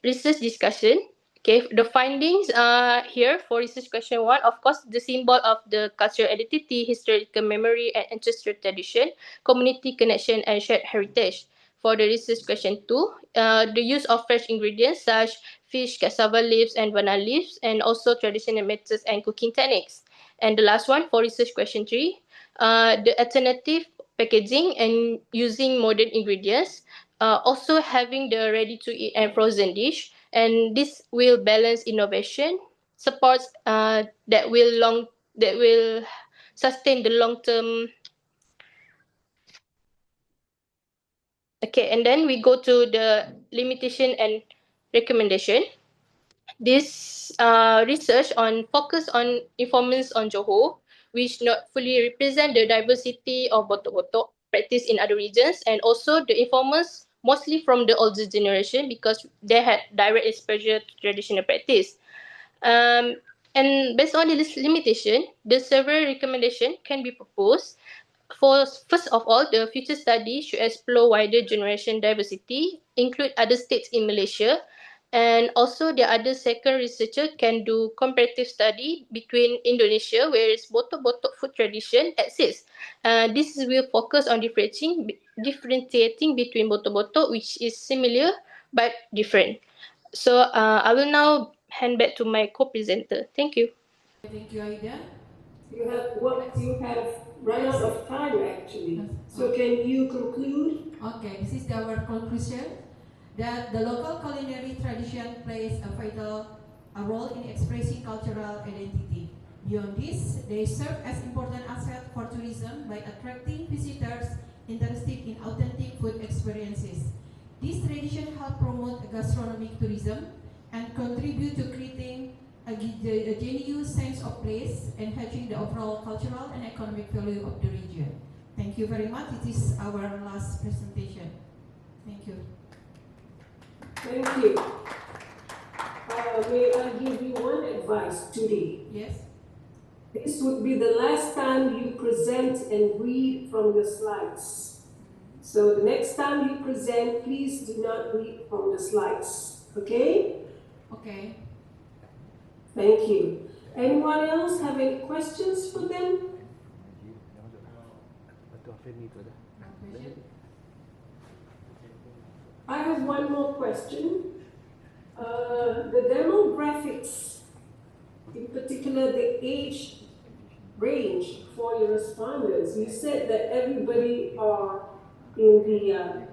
Research discussion. Okay, the findings are here for research question 1. Of course, the symbol of the cultural identity, historical memory, and ancestral tradition, community connection, and shared heritage. For the research question 2, the use of fresh ingredients such fish, cassava leaves, and banana leaves, and also traditional methods and cooking techniques. And the last one for research question 3, the alternative packaging and using modern ingredients. Also having the ready-to-eat and frozen dish, and this will balance innovation, supports that will sustain the long-term. Okay, and then we go to the limitation and recommendation. This research focus on informants on Johor, which not fully represent the diversity of Boto-Boto practice in other regions, and also the informants mostly from the older generation because they had direct exposure to traditional practice. And based on this limitation, the several recommendations can be proposed. First of all, the future study should explore wider generation diversity, include other states in Malaysia, and also the other second researcher can do comparative study between Indonesia, whereas Boto-Boto food tradition exists. This will focus on differentiating between Boto-Boto, which is similar but different. So I will now hand back to my co-presenter. Thank you. Thank you, Aida. You have run out of time actually. So can you conclude? Okay, this is our conclusion that the local culinary tradition plays a vital role in expressing cultural identity. Beyond this, they serve as important asset for tourism by attracting visitors interested in authentic food experiences. This tradition help promote gastronomic tourism and contribute to creating a genuine sense of place, enhancing the overall cultural and economic value of the region. Thank you very much. It is our last presentation. Thank you. Thank you. May I give you one advice today? Yes. This would be the last time you present and read from the slides. So the next time you present, please do not read from the slides. Okay? Okay. Thank you. Anyone else have any questions for them? I have one more question. The demographics, in particular the age range for your respondents, you said that everybody are in the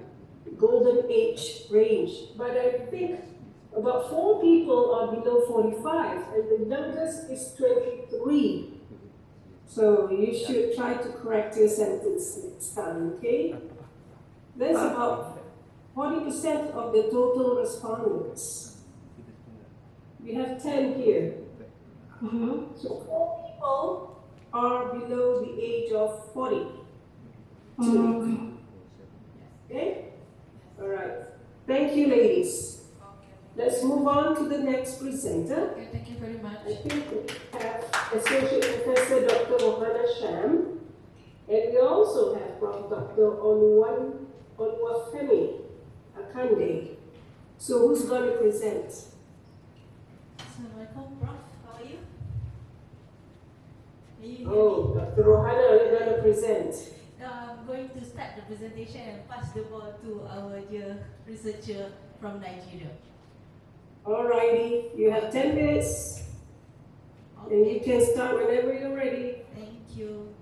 golden age range, but I think about 4 people are below 45 and the youngest is 23. So you should try to correct your sentence next time, okay? That's about 40% of the total respondents. We have 10 here. So 4 people are below the age of 40. Okay? All right. Thank you, ladies. Let's move on to the next presenter. Okay, thank you very much. I think we have Associate Professor Dr. Rugayah Hashim, and we also have Prof. Dr. Onwafemi Akande. So who's going to present? Assalamualaikum, Prof. How are you? Oh, Dr. Rugayah, are you going to present? I'm going to start the presentation and pass the ball to our dear researcher from Nigeria. Alrighty, you have 10 minutes, and you can start whenever you're ready. Thank you.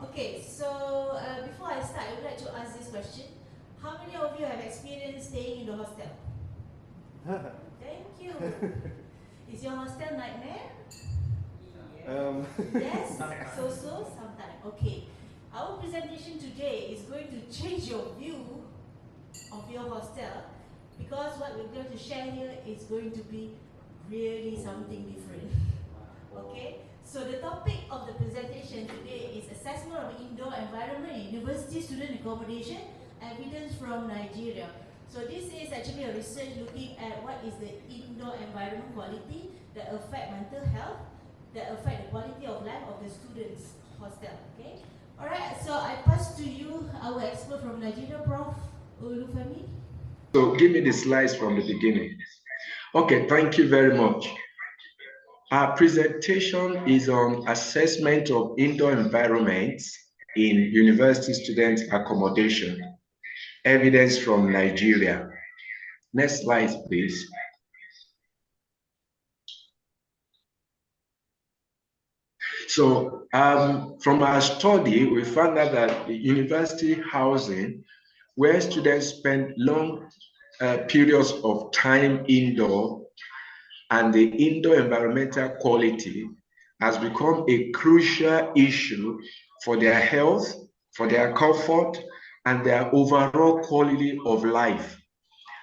Okay, so before I start, I would like to ask this question. How many of you have experienced staying in the hostel? Thank you. Is your hostel nightmare? Yes? So sometime. Okay. Our presentation today is going to change your view of your hostel, because what we're going to share here is going to be really something different. Okay? So the topic of the presentation today is assessment of indoor environment in university student accommodation, evidence from Nigeria. So this is actually a research looking at what is the indoor environment quality that affect mental health, that affect the quality of life of the students' hostel. Okay? Alright, so I pass to you our expert from Nigeria, Prof. Olufemi. So give me the slides from the beginning. Okay, thank you very much. Our presentation is on assessment of indoor environments in university student accommodation, evidence from Nigeria. Next slide, please. So from our study, we found out that the university housing, where students spend long periods of time indoor, and the indoor environmental quality has become a crucial issue for their health, for their comfort, and their overall quality of life.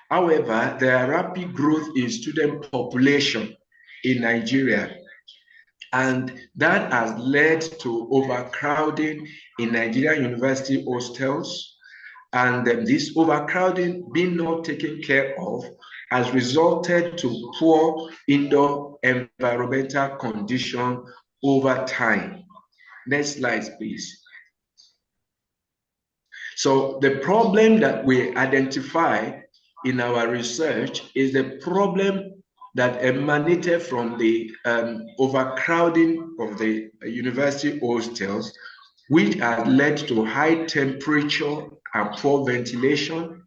However, there are rapid growth in student population in Nigeria, and that has led to overcrowding in Nigerian university hostels, and this overcrowding being not taken care of has resulted to poor indoor environmental condition over time. Next slide, please. So the problem that we identify in our research is the problem that emanated from the overcrowding of the university hostels, which has led to high temperature and poor ventilation,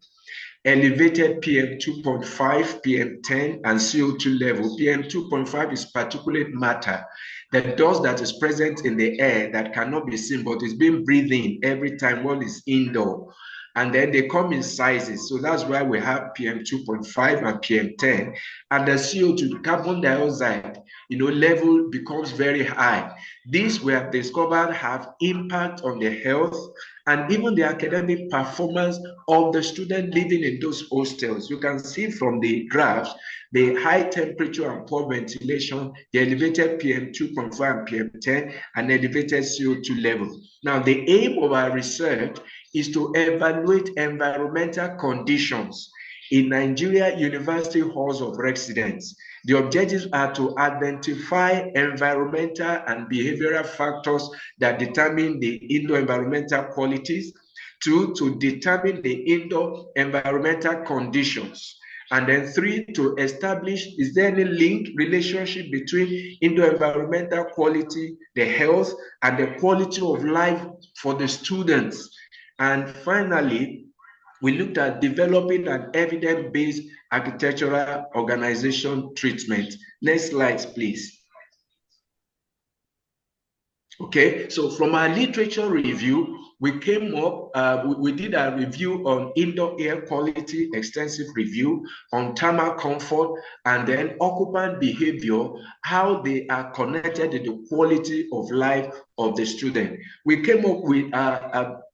elevated PM 2.5, PM 10, and CO2 level. PM 2.5 is particulate matter, the dust that is present in the air that cannot be seen but is being breathed in every time one is indoor. And then they come in sizes. So that's why we have PM 2.5 and PM 10. And the CO2, carbon dioxide, level becomes very high. These we have discovered have impact on the health and even the academic performance of the student living in those hostels. You can see from the graphs, the high temperature and poor ventilation, the elevated PM 2.5 and PM 10, and elevated CO2 level. Now, the aim of our research is to evaluate environmental conditions in Nigeria university halls of residence. The objectives are to identify environmental and behavioral factors that determine the indoor environmental qualities, to determine the indoor environmental conditions, and then 3, to establish is there any link relationship between indoor environmental quality, the health, and the quality of life for the students. And finally, we looked at developing an evidence-based architectural organization treatment. Next slide, please. Okay, so from our literature review, we came up, we did a review on indoor air quality, extensive review on thermal comfort, and then occupant behavior, how they are connected to the quality of life of the student. We came up with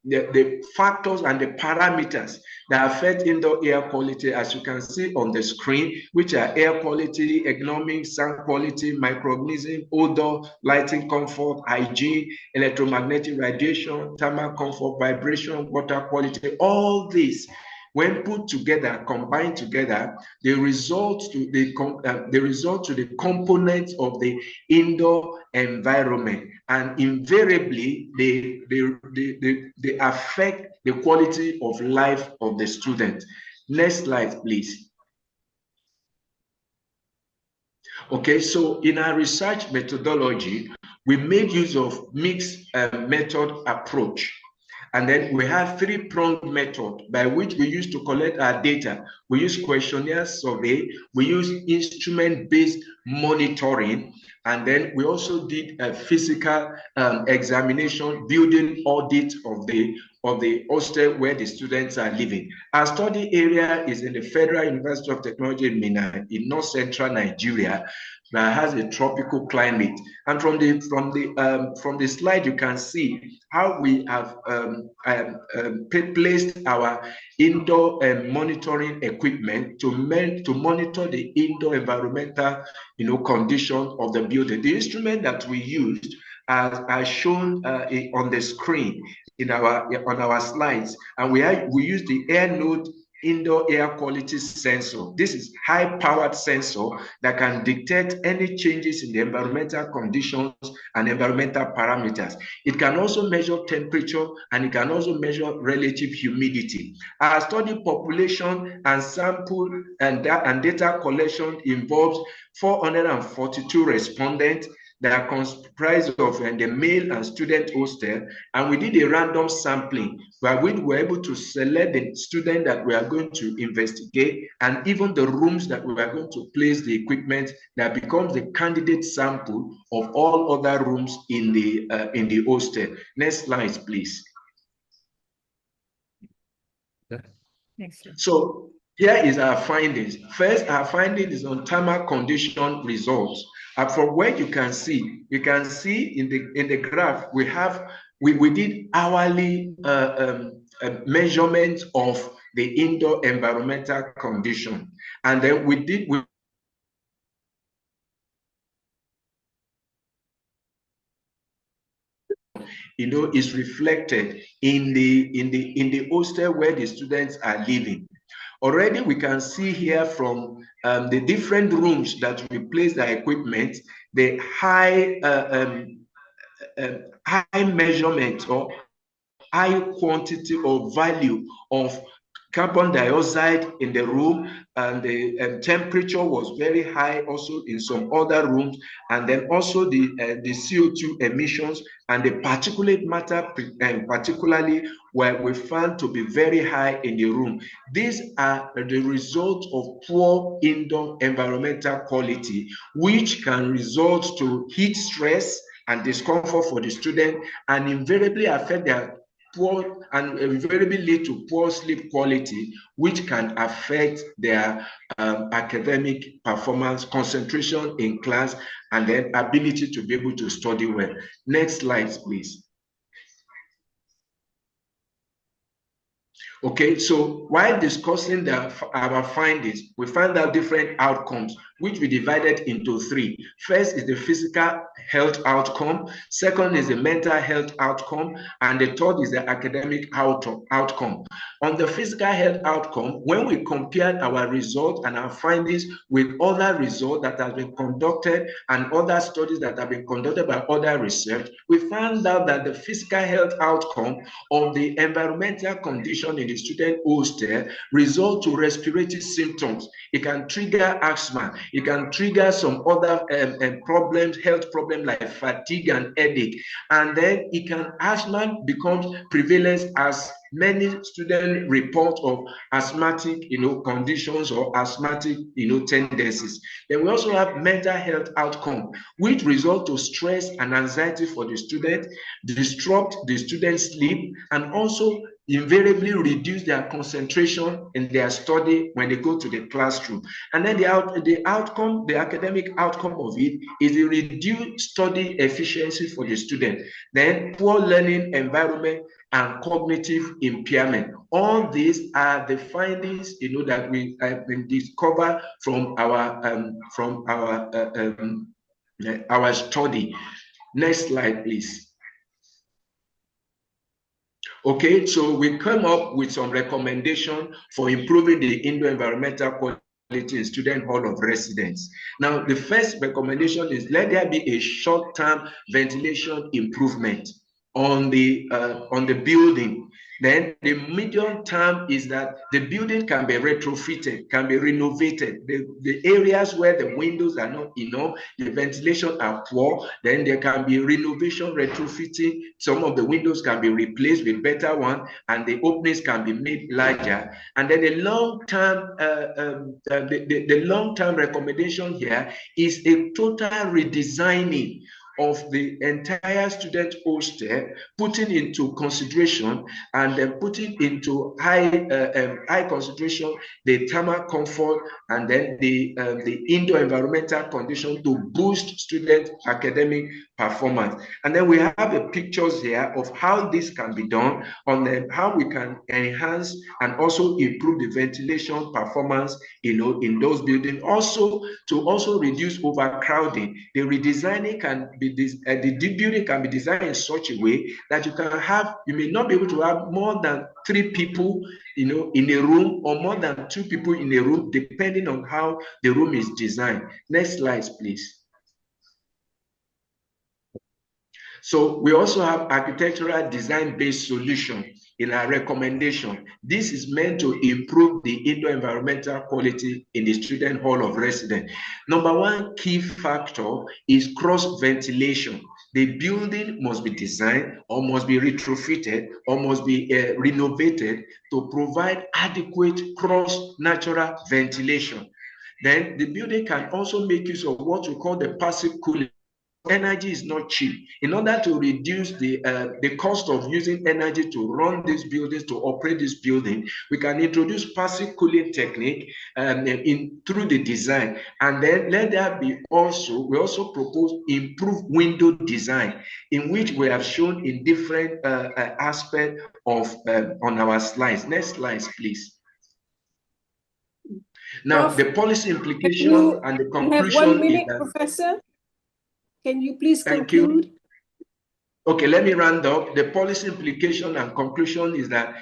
the factors and the parameters that affect indoor air quality, as you can see on the screen, which are air quality, ergonomic, sound quality, microorganism, odor, lighting comfort, hygiene, electromagnetic radiation, thermal comfort, vibration, water quality. All these when put together, combined together, they result to the components of the indoor environment, and invariably they affect the quality of life of the student. Next slide, please. Okay, so in our research methodology, we made use of mixed method approach. And then we have three-pronged method by which we use to collect our data. We use questionnaire survey, we use instrument-based monitoring, and then we also did a physical examination, building audit of the hostel where the students are living. Our study area is in the Federal University of Technology in Minna, in north central Nigeria, that has a tropical climate. And from the slide, you can see how we have placed our indoor monitoring equipment to monitor the indoor environmental, condition of the building. The instrument that we used are shown on the screen on our slides, and we use the AirNode indoor air quality sensor. This is high-powered sensor that can detect any changes in the environmental conditions and environmental parameters. It can also measure temperature, and it can also measure relative humidity. Our study population and sample and data collection involves 442 respondents that are comprised of the male and student hostel, and we did a random sampling where we were able to select the student that we are going to investigate, and even the rooms that we are going to place the equipment that becomes the candidate sample of all other rooms in the hostel. Next slide, please. Next slide. So here is our findings. First, our finding is on thermal condition results. From where you can see in the graph we did hourly measurement of the indoor environmental condition, and then is reflected in the hostel where the students are living. Already we can see here from the different rooms that we place the equipment, the high measurement or high quantity or value of carbon dioxide in the room, and the temperature was very high also in some other rooms, and then also the CO2 emissions and the particulate matter particularly where we found to be very high in the room. These are the result of poor indoor environmental quality, which can result to heat stress and discomfort for the student, and invariably affect their poor and invariably lead to poor sleep quality, which can affect their academic performance, concentration in class, and then ability to be able to study well. Next slide, please. Okay, so while discussing our findings, we found out different outcomes, which we divided into three. First is the physical health outcome, second is the mental health outcome, and the third is the academic outcome. On the physical health outcome, when we compared our results and our findings with other results that have been conducted and other studies that have been conducted by other research, we found out that the physical health outcome of the environmental condition in the student hostel result to respiratory symptoms. It can trigger asthma. It can trigger some other health problems like fatigue and headache. And then asthma becomes prevalent as many students report of asthmatic, conditions or asthmatic, tendencies. Then we also have mental health outcome, which result to stress and anxiety for the student, disrupt the student's sleep, and also invariably reduce their concentration in their study when they go to the classroom. And then the academic outcome of it is a reduced study efficiency for the student, then poor learning environment and cognitive impairment. All these are the findings, that we have been discovered from our study. Next slide, please. Okay, so we come up with some recommendation for improving the indoor environmental quality in student hall of residence. Now, the first recommendation is let there be a short-term ventilation improvement on the building. Then the medium term is that the building can be retrofitted, can be renovated. The areas where the windows are not enough, the ventilation are poor, then there can be renovation, retrofitting. Some of the windows can be replaced with better one, and the openings can be made larger. And then the long-term, the long-term recommendation here is a total redesigning of the entire student hostel, putting into consideration and then putting into high consideration the thermal comfort and then the indoor environmental condition to boost student academic performance. And then we have the pictures here of how this can be done, on how we can enhance and also improve the ventilation performance, in those buildings. Also, to also reduce overcrowding, the redesigning can be the building can be designed in such a way that you may not be able to have more than 3 people, in a room, or more than 2 people in a room, depending on how the room is designed. Next slide, please. So we also have architectural design-based solution in our recommendation. This is meant to improve the indoor environmental quality in the student hall of residence. Number one key factor is cross ventilation. The building must be designed or must be retrofitted or must be renovated to provide adequate cross natural ventilation. Then the building can also make use of what we call the passive cooling. Energy is not cheap. In order to reduce the cost of using energy to run these buildings, to operate this building, we can introduce passive cooling technique through the design. And then let there be we also propose improved window design, in which we have shown in different aspects of on our slides. Next slide, please. Now, Prof, the policy implication and the conclusion. You have 1 minute, Professor. Can you please conclude? Thank you. Okay, let me round up. The policy implication and conclusion is that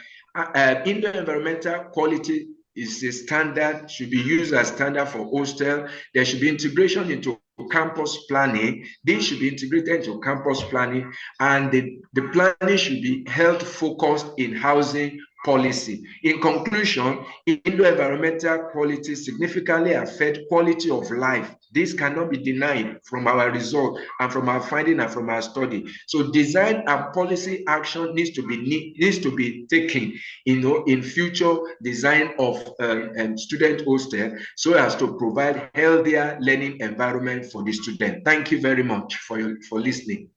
indoor environmental quality is a standard, should be used as standard for hostel. There should be integration into campus planning. This should be integrated into campus planning, and the planning should be health focused in housing policy. In conclusion, indoor environmental quality significantly affect quality of life. This cannot be denied from our result and from our finding and from our study. So design and policy action needs to be taken, in future design of student hostel, so as to provide healthier learning environment for the student. Thank you very much for listening.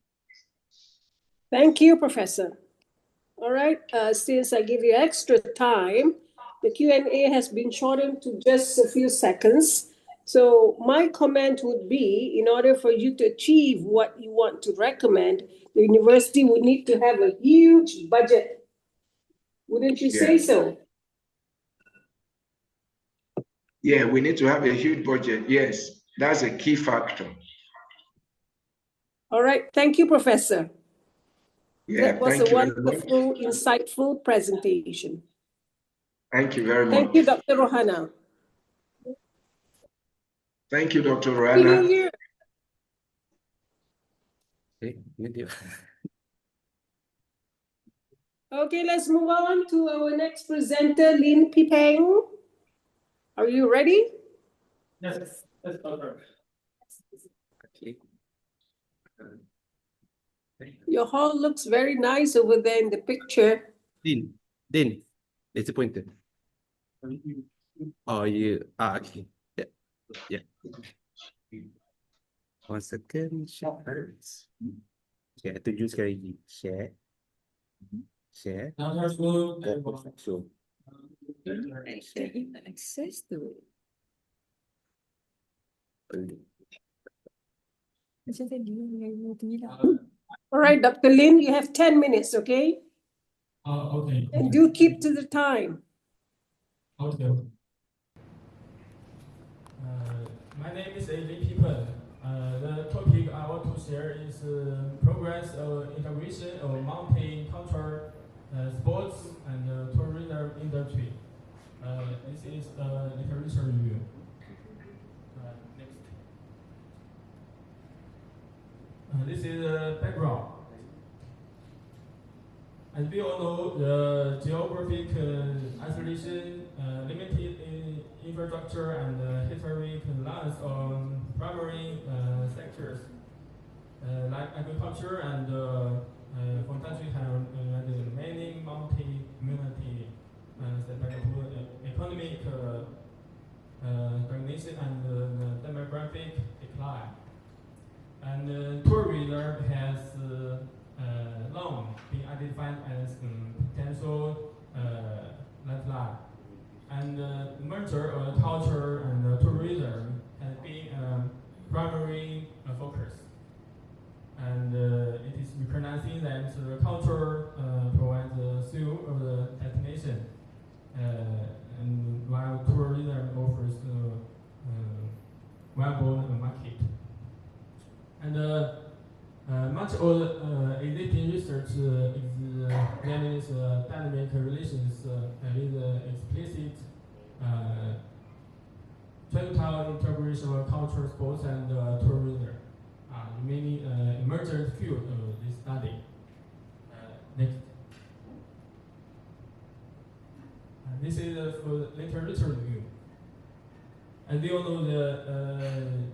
Thank you, Professor. All right, since I give you extra time, the Q&A has been shortened to just a few seconds. So my comment would be, in order for you to achieve what you want to recommend, the university would need to have a huge budget. Wouldn't you say so? Yeah, we need to have a huge budget. Yes, that's a key factor. All right, thank you, Professor. Yeah, that was a wonderful, insightful presentation. Thank you very much. Thank you, Dr. Rohana. Thank you, Dr. Rohana. Okay, let's move on to our next presenter, Lin Pipeng. Are you ready? Yes, Dr. Okay. Your hall looks very nice over there in the picture. Din, it's a pointer. Oh, you okay. Yeah. 1 second, share. Okay, tunjuk sekali lagi. Share. So. Access to it. All right, Dr. Lin, you have 10 minutes, okay? Okay. And do keep to the time. Okay. My name is Lin Pipeng. The topic I want to share is progress of integration of mountain control sports and tourism industry. This is literature review. Next. This is the background. As we all know, the geographic isolation, limited infrastructure, and historic reliance on primary sectors like agriculture and for country have many multi-community economic stagnation and demographic decline. And tourism has long been identified as potential lifeline. And the merger of culture and tourism has been a primary focus. And it is recognizing that culture provides the seal of the destination, and while tourism offers viable market. And much of existing research examines dynamic relations with explicit tactile integration of culture, sports, and tourism. Many emergent field of this study. Next. This is for literature review. As we all know, the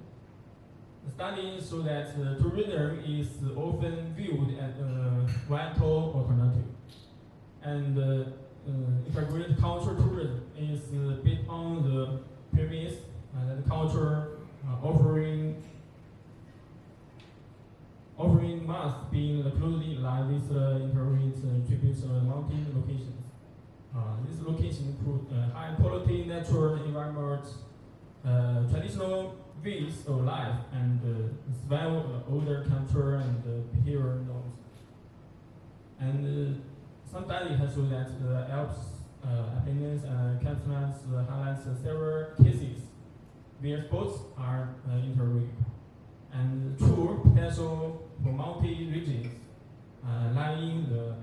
studies show that tourism is often viewed as a vital alternative. And integrated culture tourism is based on the premise that culture offering must be closely aligned with intervened tributes mountain locations. These locations include high quality natural environments, traditional ways of life, and survival older culture and behavioral norms. And some study has shown that the Alps opinions and campsites highlights several cases where sports are interlinked. And true potential for multi-regions lie in the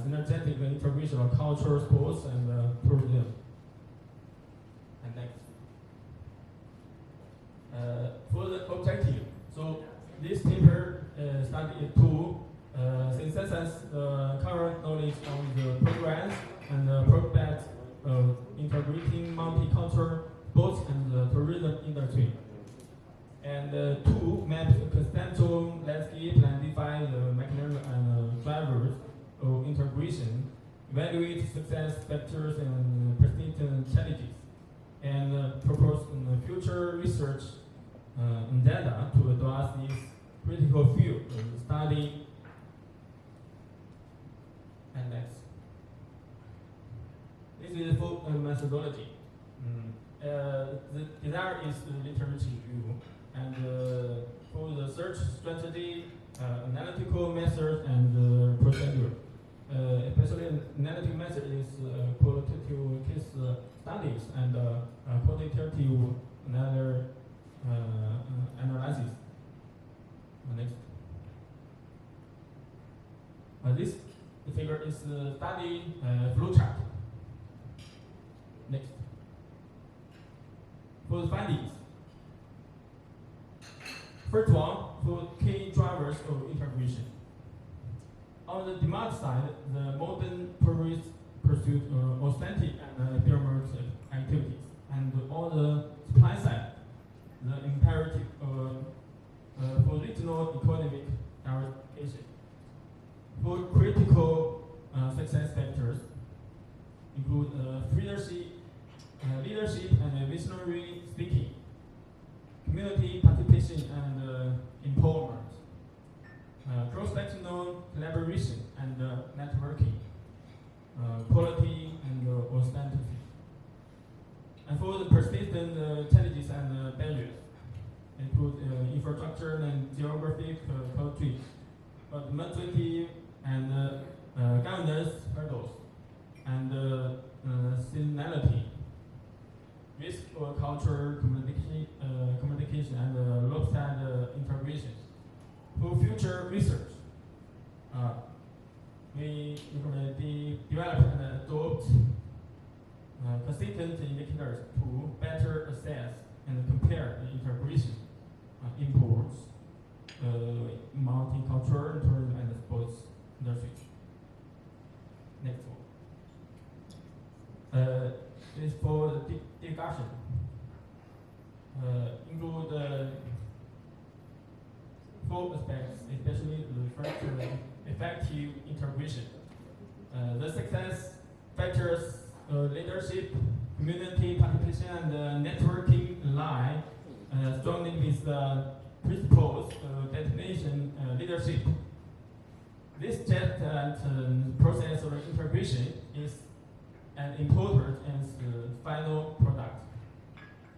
synergetic integration of culture, sports, and tourism. And next. For the objective, so this paper studied to synthesize current knowledge on the programs and prospects of integrating multicultural sports and the tourism industry. And two, map the conceptual landscape and identify the mechanism and drivers of integration, evaluate success factors and persistent challenges, and propose future research and data to address this critical field of study. And next. This is for methodology. The desire is literature review. And for the search strategy, analytical method, and procedure. Especially analytical method is qualitative case studies and quantitative analysis. Next. This figure is the study flowchart. Next. For the findings. First one, for key drivers of integration. On the demand side, the modern tourists pursue authentic and ephemeral activities. And on the supply side, the imperative for regional economic diversification. For critical success factors include leadership and visionary speaking, community participation and empowerment, cross-sectional collaboration and networking, quality and authenticity. And for the persistent challenges and barriers, include infrastructure and geographic constraints, administrative and governance hurdles, and seasonality, risk for culture communication and lopsided integration. For future research, we recommend develop and adopt consistent indicators to better assess and compare the integration imports, multicultural tourism and sports industries. Next one. Is for the discussion. Include four aspects, especially refer to effective integration. The success factors leadership, community participation, and networking lie strongly with the principles destination leadership. This test and process of integration is as important as the final product.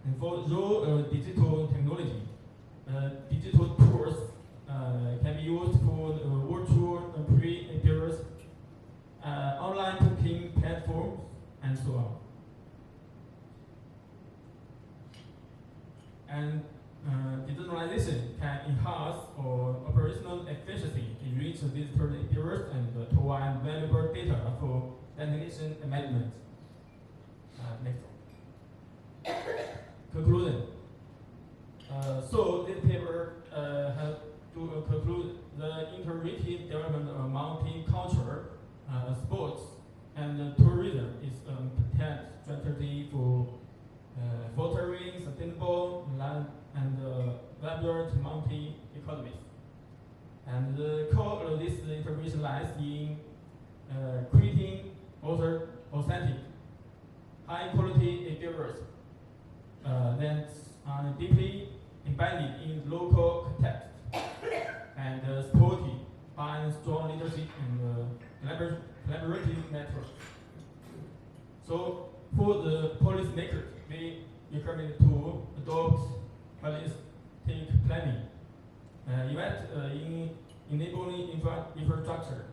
And for raw digital technology, digital tools can be used for virtual pre-appearance, online booking platforms, and so on. And digitalization can enhance our operational efficiency, enrich digital appearance, and provide valuable data for destination management. Next one. Conclusion. So this paper has to conclude the integrated development of multicultural sports and tourism is a potent strategy for fostering sustainable land and vibrant multi-economies. And the core of this integration lies in creating authentic, high-quality appearances that are deeply embedded in local context and supported by strong leadership and collaborative networks. So, for the policymakers, we recommend to adopt holistic planning, in enabling infrastructure,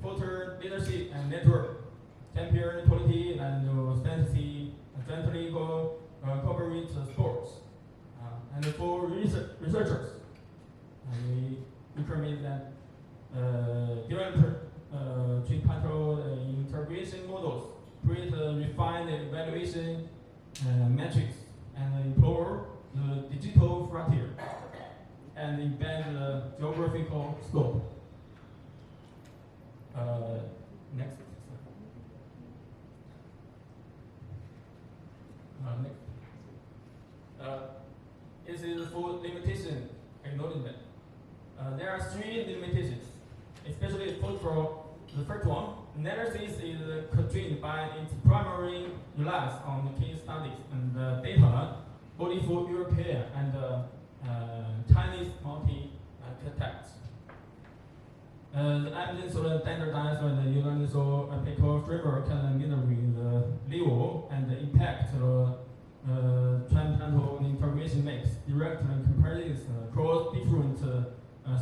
foster leadership and network, champion quality and strategically cooperate sports. And for researchers, we recommend that develop tripartite integration models, create refined evaluation metrics, and improve the digital frontier, and embed the geographical scope. Next. This is for limitation acknowledgement. There are three limitations, especially for the first one. Analysis is constrained by its primary reliance on case studies and data only for European and Chinese multi-contexts. The evidence of the standardized and universal AicQoL framework can minimize the level and the impact of transcendental information makes direct comparisons across different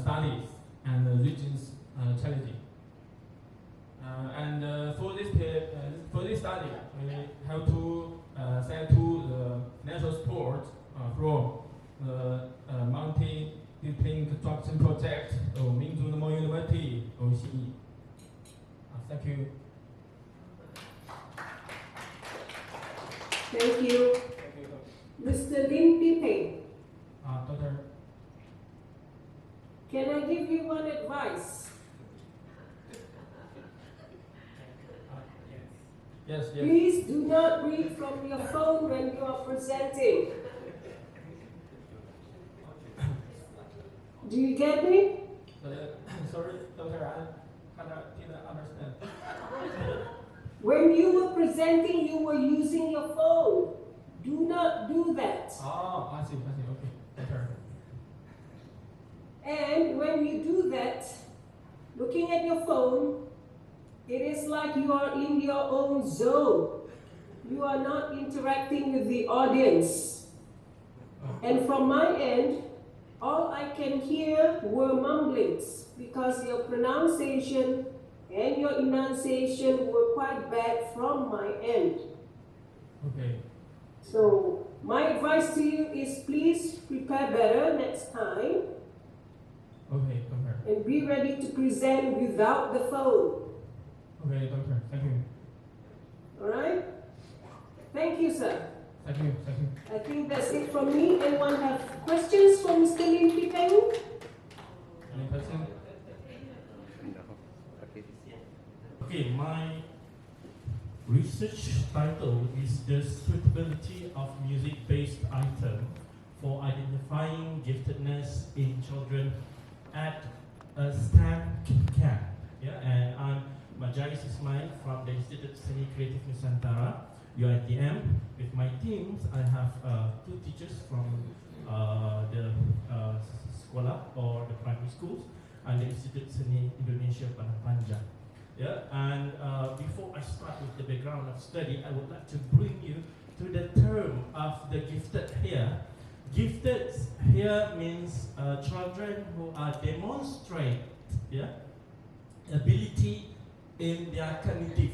studies and regions challenging. For this study, we have to set to the national support from the multi-discipline construction project of Minzu University of CE. Thank you. Thank you. Mr. Lim Pipeng, Doctor. can I give you one advice? Yes. Please do not read from your phone when you are presenting. Do you get me? Sorry, Doctor, I didn't understand. When you were presenting, you were using your phone. Do not do that. Oh, I see, okay, Doctor. And when you do that, looking at your phone, it is like you are in your own zone. You are not interacting with the audience. And from my end, all I can hear were mumblings because your pronunciation and your enunciation were quite bad from my end. Okay. So my advice to you is please prepare better next time. Okay, Doctor. And be ready to present without the phone. Okay, doctor. Thank you. All right? Thank you, sir. Thank you. Thank you. I think that's it from me. Anyone have questions for Mr. Lim Piteng? Any question? No. Okay. Okay, my research title is the suitability of music-based item for identifying giftedness in children at a STEM camp. Yeah, and I'm Majais Ismail from the Institute Seni Creative Nusantara, UITM. With my teams, I have two teachers from the sekolah or the primary schools and the Institute Seni Indonesia Padang Panjang. Yeah, and before I start with the background of study, I would like to bring you to the term of the gifted here. Gifted here means children who are demonstrate ability in their cognitive,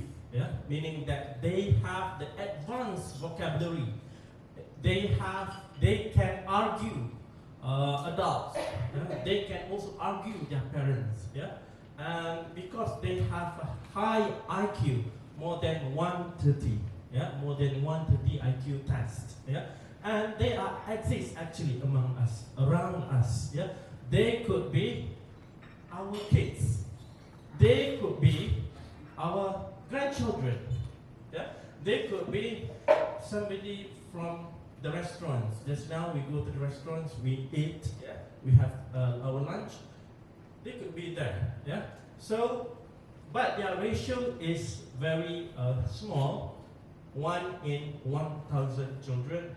meaning that they have the advanced vocabulary. They can argue adults. They can also argue their parents. And because they have a high IQ, more than 130, more than 130 IQ test, and they exist actually among us, around us, They could be our kids, they could be our grandchildren, They could be somebody from the restaurants. Just now we go to the restaurants, we eat, we have our lunch. They could be there, So, but their ratio is very small, 1 in 1,000 children,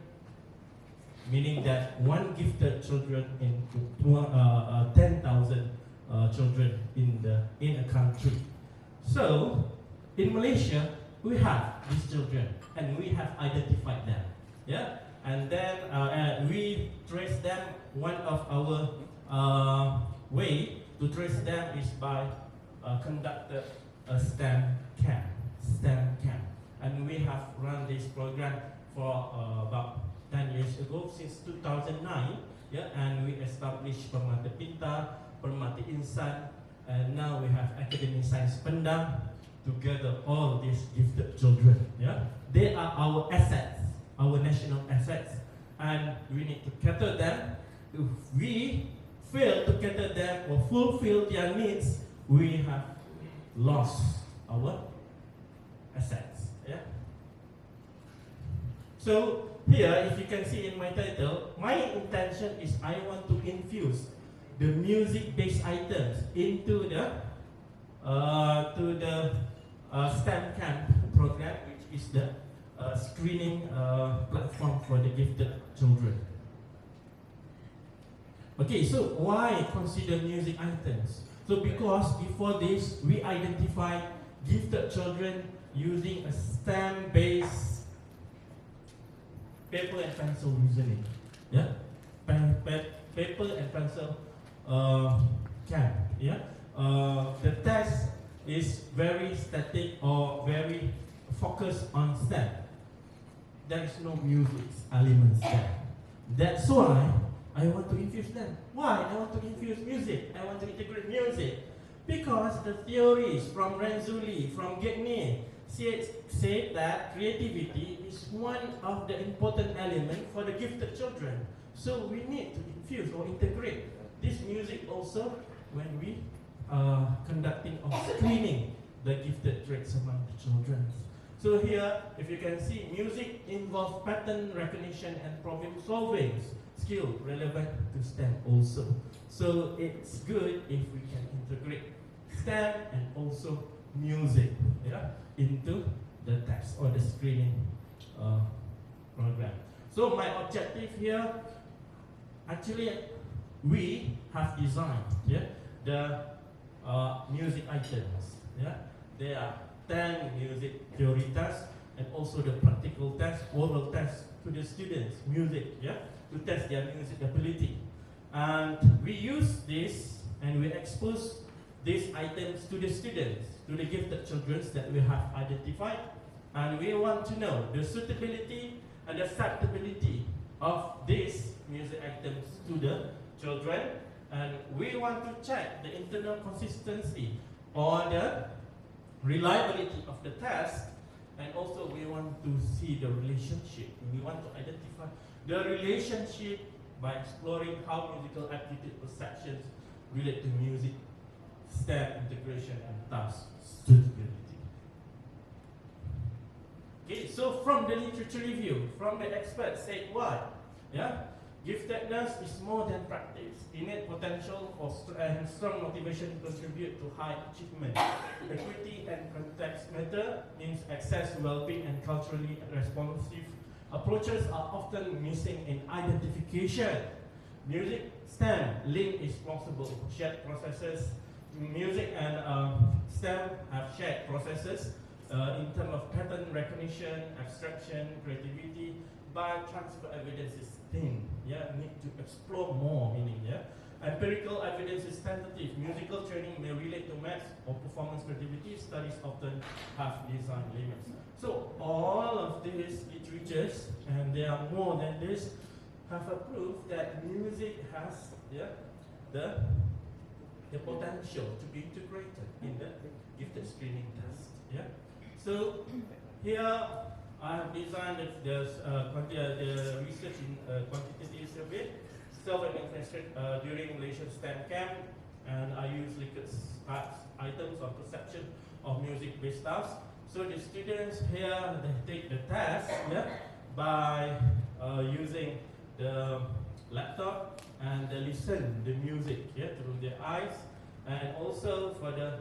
meaning that one gifted children in 10,000 children in a country. So, in Malaysia, we have these children, and we have identified them, and then we trace them. One of our way to trace them is by conduct a STEM camp, and we have run this program for about 10 years ago, since 2009, and we established Permata Pintar, Permata Insan, and now we have Academy Science Pendam to gather all these gifted children. They are our assets, our national assets, and we need to cater them. If we fail to cater them or fulfill their needs, we have lost our assets. So here, if you can see in my title, my intention is I want to infuse the music-based items into the STEM camp program, which is the screening platform for the gifted children. Okay, so why consider music items? So because before this, we identified gifted children using a STEM-based paper and pencil reasoning. Paper and pencil camp. The test is very static or very focused on STEM. There is no music elements there. That's why I want to infuse them. Why I want to infuse music? I want to integrate music because the theories from Renzulli, from Gagné, said that creativity is one of the important elements for the gifted children. So we need to infuse or integrate this music also when we are conducting or screening the gifted traits among the children. So here, if you can see, music involves pattern recognition and problem solving skill relevant to STEM also. So it's good if we can integrate STEM and also music into the test or the screening program. So my objective here, actually we have designed the music items. There are 10 music theory tests and also the practical test, oral test to the students, music, to test their music ability. And we use this and we expose these items to the students, to the gifted children that we have identified, and we want to know the suitability and acceptability of these music items to the children, and we want to check the internal consistency or the reliability of the test, and also we want to see the relationship. We want to identify the relationship by exploring how musical aptitude perceptions relate to music, STEM integration, and task suitability. Okay, so from the literature review, from the experts said why? Yeah, giftedness is more than practice. Innate potential and strong motivation to contribute to high achievement. Equity and context matter means access to well-being and culturally responsive approaches are often missing in identification. Music STEM link is possible. Shared processes. Music and STEM have shared processes in terms of pattern recognition, abstraction, creativity, but transfer evidence is thin. Yeah, need to explore more meaning. Yeah, empirical evidence is tentative. Musical training may relate to maths or performance creativity. Studies often have design limits. So all of these literatures, and there are more than this, have approved that music has the potential to be integrated in the gifted screening test. Yeah. So here I have designed the research in quantitative survey, self-administered during Malaysian STEM camp, and I use Likert items of perception of music-based tasks. So the students here, they take the test by using the laptop and they listen the music through their eyes, and also for the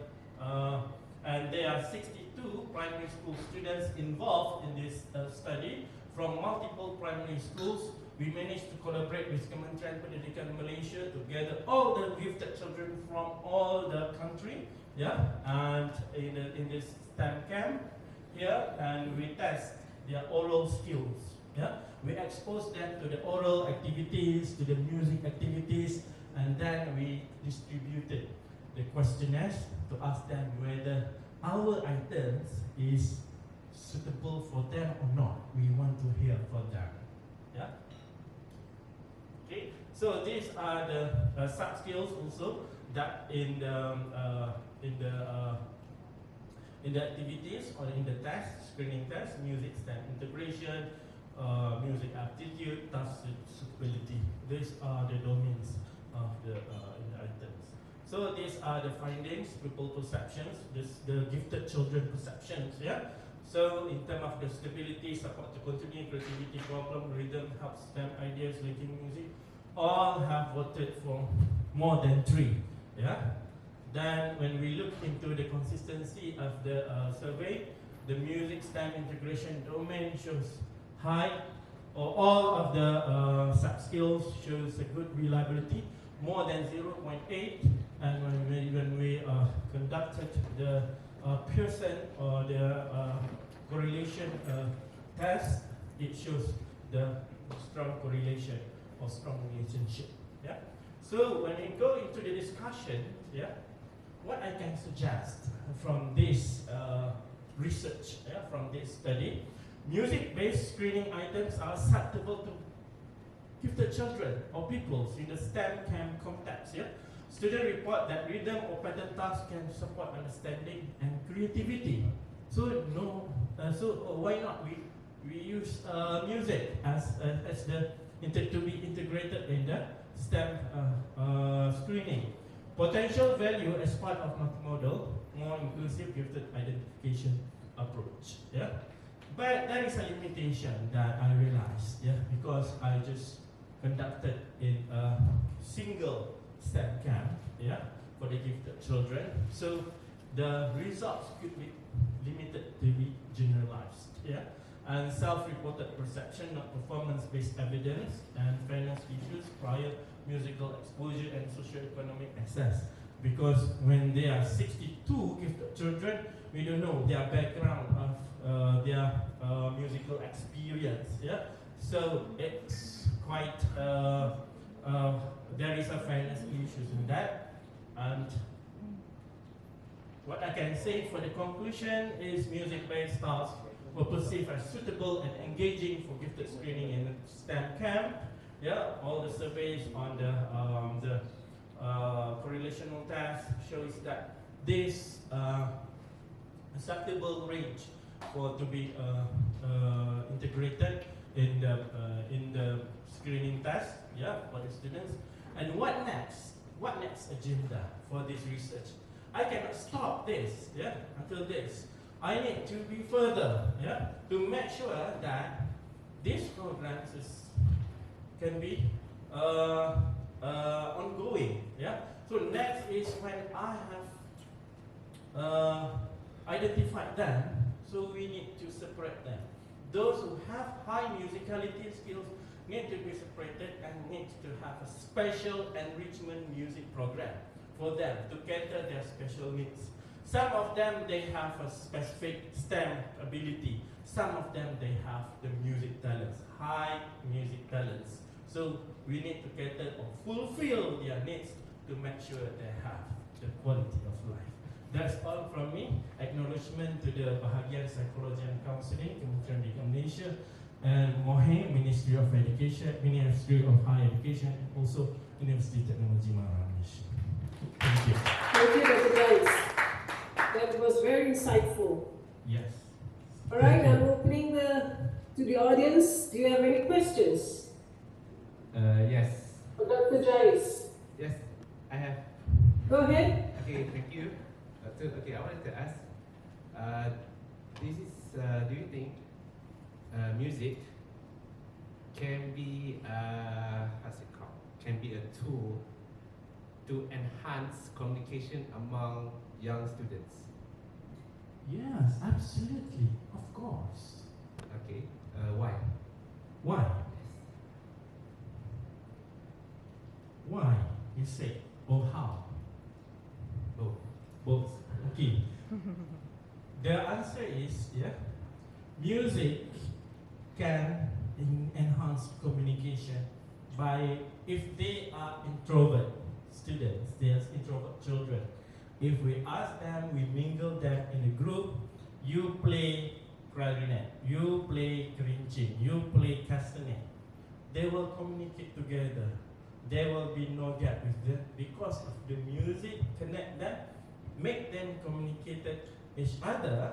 and there are 62 primary school students involved in this study from multiple primary schools. We managed to collaborate with Kementerian Pendidikan Malaysia to gather all the gifted children from all the country, and in this STEM camp here, and we test their oral skills. We expose them to the oral activities, to the music activities, and then we distributed the questionnaires to ask them whether our items is suitable for them or not. We want to hear from them. Okay. So these are the sub skills also that in the activities or in the test, screening test, music STEM integration, music aptitude, task suitability. These are the domains of the items. So these are the findings, pupil perceptions, the gifted children perceptions. So in terms of the stability, support to continue, creativity, problem, rhythm, help STEM ideas, linking music, all have voted for more than 3. Then when we look into the consistency of the survey, the music STEM integration domain shows high, or all of the sub-skills shows a good reliability, more than 0.8, and when we conducted the Pearson or the correlation test, it shows the strong correlation or strong relationship. So when we go into the discussion, what I can suggest from this research, from this study, music-based screening items are acceptable to gifted children or people in the STEM camp context. Students report that rhythm or pattern tasks can support understanding and creativity. So why not we use music as to be integrated in the STEM screening. Potential value as part of multimodal, more inclusive gifted identification approach. But there is a limitation that I realized, because I just conducted in a single STEM camp, for the gifted children. So the results could be limited to be generalized, and self-reported perception, not performance-based evidence, and fairness issues, prior musical exposure, and socio-economic access. Because when there are 62 gifted children, we don't know their background of their musical experience. So it's quite there is a fairness issues in that. And what I can say for the conclusion is music-based tasks were perceived as suitable and engaging for gifted screening in STEM camp. All the surveys on the correlational test shows that these acceptable range to be integrated in the screening test, for the students. And what next? What next agenda for this research? I cannot stop this, until this. I need to be further, to make sure that these programs can be ongoing, So next is when I have identified them, so we need to separate them. Those who have high musicality skills need to be separated and need to have a special enrichment music program for them to cater their special needs. Some of them, they have a specific STEM ability. Some of them, they have the music talents, high music talents. So we need to cater or fulfill their needs to make sure they have the quality of life. That's all from me. Acknowledgement to the Bahagian Psychology and Counseling, Kementerian Pendidikan Malaysia, and MOHE, Ministry of Education, Ministry of Higher Education, and also University Technology Malaysia. Thank you. Thank you, Dr. Guys. That was very insightful. Yes. All right, I'm opening to the audience. Do you have any questions? Yes. For Dr. Jais? Yes, I have. Go ahead. Okay, thank you. Okay, I wanted to ask, do you think music can be, can be a tool to enhance communication among young students? Yes, absolutely, of course. Okay, why? Why? Why? You say, or how? Both. Okay. The answer is, music can enhance communication by, if they are introvert students, they are introvert children. If we ask them, we mingle them in a group, you play clarinet, you play kerincing, you play castanet, they will communicate together. There will be no gap with them because of the music connect them, make them communicate each other,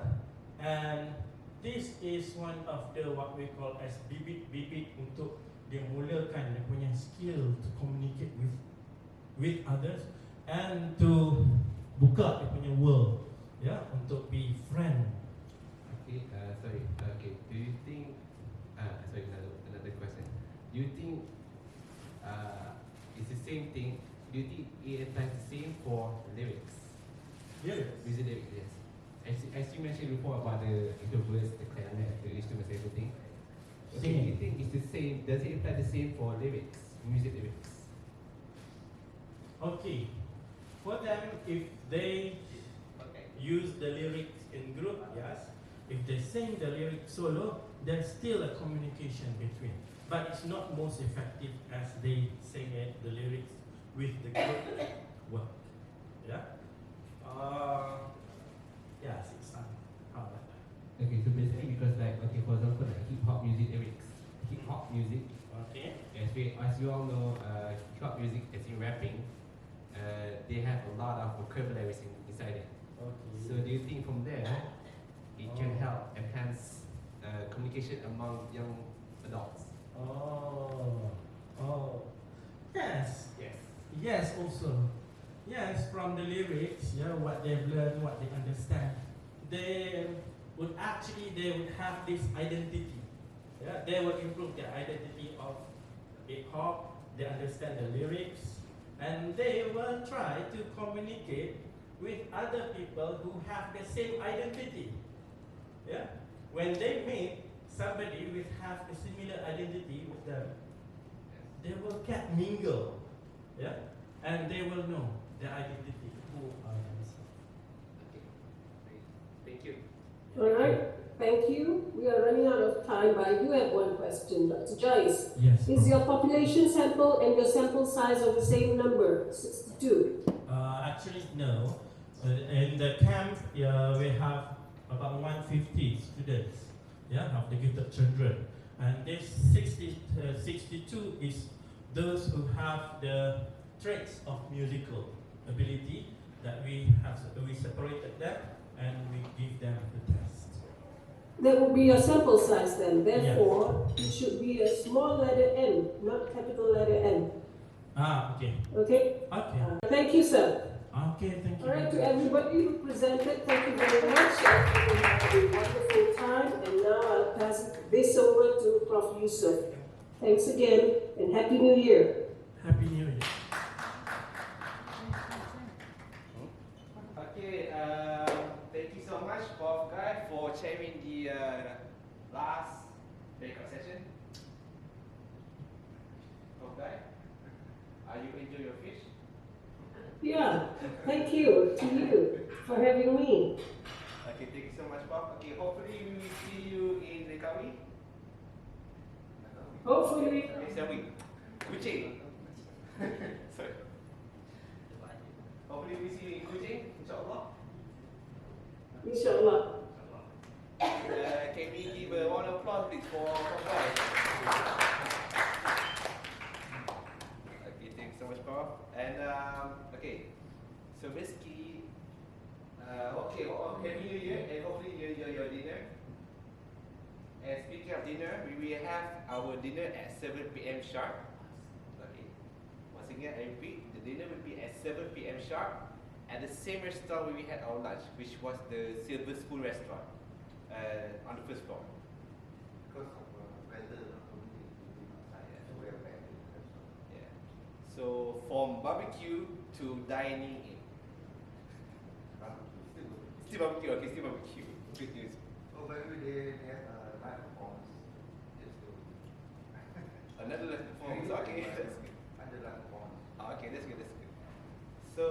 and this is one of the what we call as bibit-bibit untuk dia mulakan dia punya skill to communicate with others and to buka dia punya world, untuk be friend. Okay, sorry. Okay, do you think? Sorry, another question. Do you think it's the same thing? Do you think it applies the same for lyrics? Music lyrics, yes. As you mentioned before about the verse, the clarinet, the instruments, everything. Okay, do you think it's the same? Does it apply the same for lyrics, music lyrics? Okay, for them, if they use the lyrics in group, yes. If they sing the lyrics solo, there's still a communication between. But it's not most effective as they sing the lyrics with the group work. Yes, it's how like that. Okay, so basically because like, okay, for example, like hip hop music lyrics, hip hop music. Okay. As you all know, hip hop music, as in rapping, they have a lot of vocabularies inside it. Okay. So do you think from there it can help enhance communication among young adults? Yes. Yes, also. Yes, from the lyrics, what they've learned, what they understand, they would have this identity. They will improve their identity of hip hop. They understand the lyrics, and they will try to communicate with other people who have the same identity. When they meet somebody who have a similar identity with them, they will get mingle, and they will know their identity, who are themselves. Okay, thank you. All right, thank you. We are running out of time, but I do have one question, Dr. Joyce. Yes. Is your population sample and your sample size of the same number, 62? Actually, no. In the camp, we have about 150 students, of the gifted children. And this 62 is those who have the traits of musical ability that we separated them and we give them the test. That would be your sample size then. Therefore, it should be a small letter N, not capital letter N. Okay. Okay? Okay. Thank you, sir. Okay, thank you. All right, to everybody who presented, thank you very much. Everyone had a wonderful time. And now I'll pass this over to Prof. Yusuf. Thanks again, and Happy New Year. Happy New Year. Okay, thank you so much, Prof. Guy, for chairing the last breakout session. Prof. Guy, are you enjoying your fish? Yeah, thank you to you for having me. Okay, thank you so much, Prof. Okay, hopefully we will see you in recovery. Hopefully. Shall we? Kuching. Sorry. Hopefully we see you in Kuching, insyaAllah. Inshallah. Can we give a round of applause please for Prof. Okay, thanks so much, Prof. And okay, so basically, okay, Happy New Year, and hopefully you enjoy your dinner. And speaking of dinner, we will have our dinner at 7 p.m. sharp. Okay, once again, I repeat, the dinner will be at 7 p.m. sharp at the same restaurant where we had our lunch, which was the Silver Spoon restaurant on the first floor. Because of weather, yeah. So from barbecue to dining in. Still barbecue, okay, still barbecue. Good news. Oh, by the way, they have live performance. Another live performance, okay, that's good. Under live performance. Okay, that's good, that's good. So,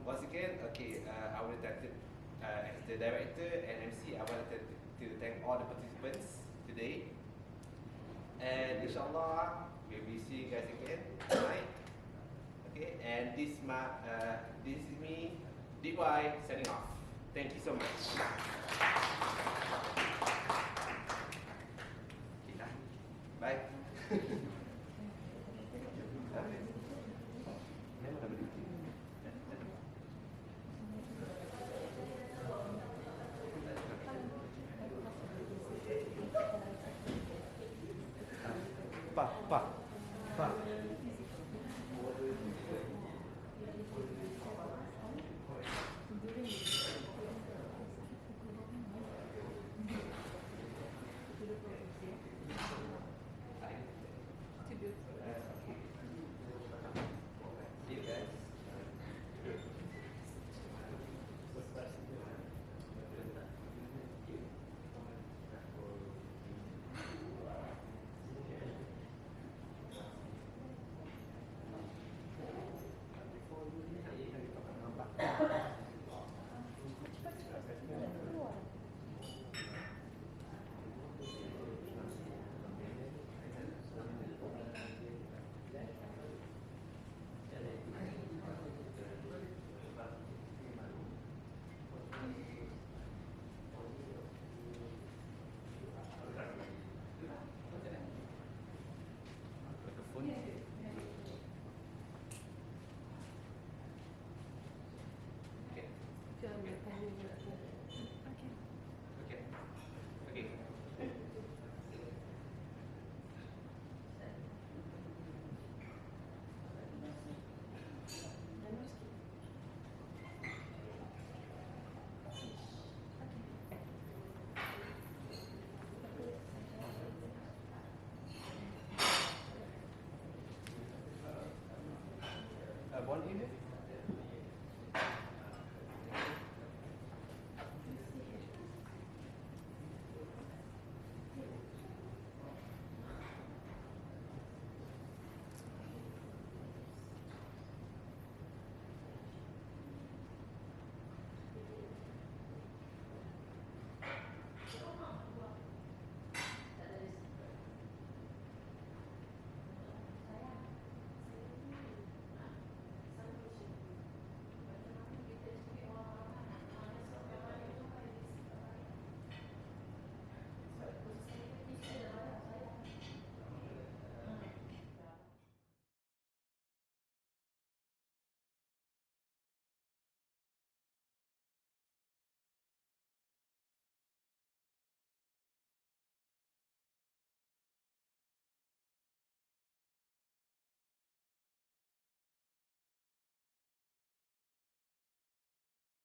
once again, okay, I would like to, as the director and MC, I wanted to thank all the participants today. And inshallah, we'll be seeing you guys again tonight. Okay, and this is me, DY, signing off. Thank you so much. Bye. Pak. One email?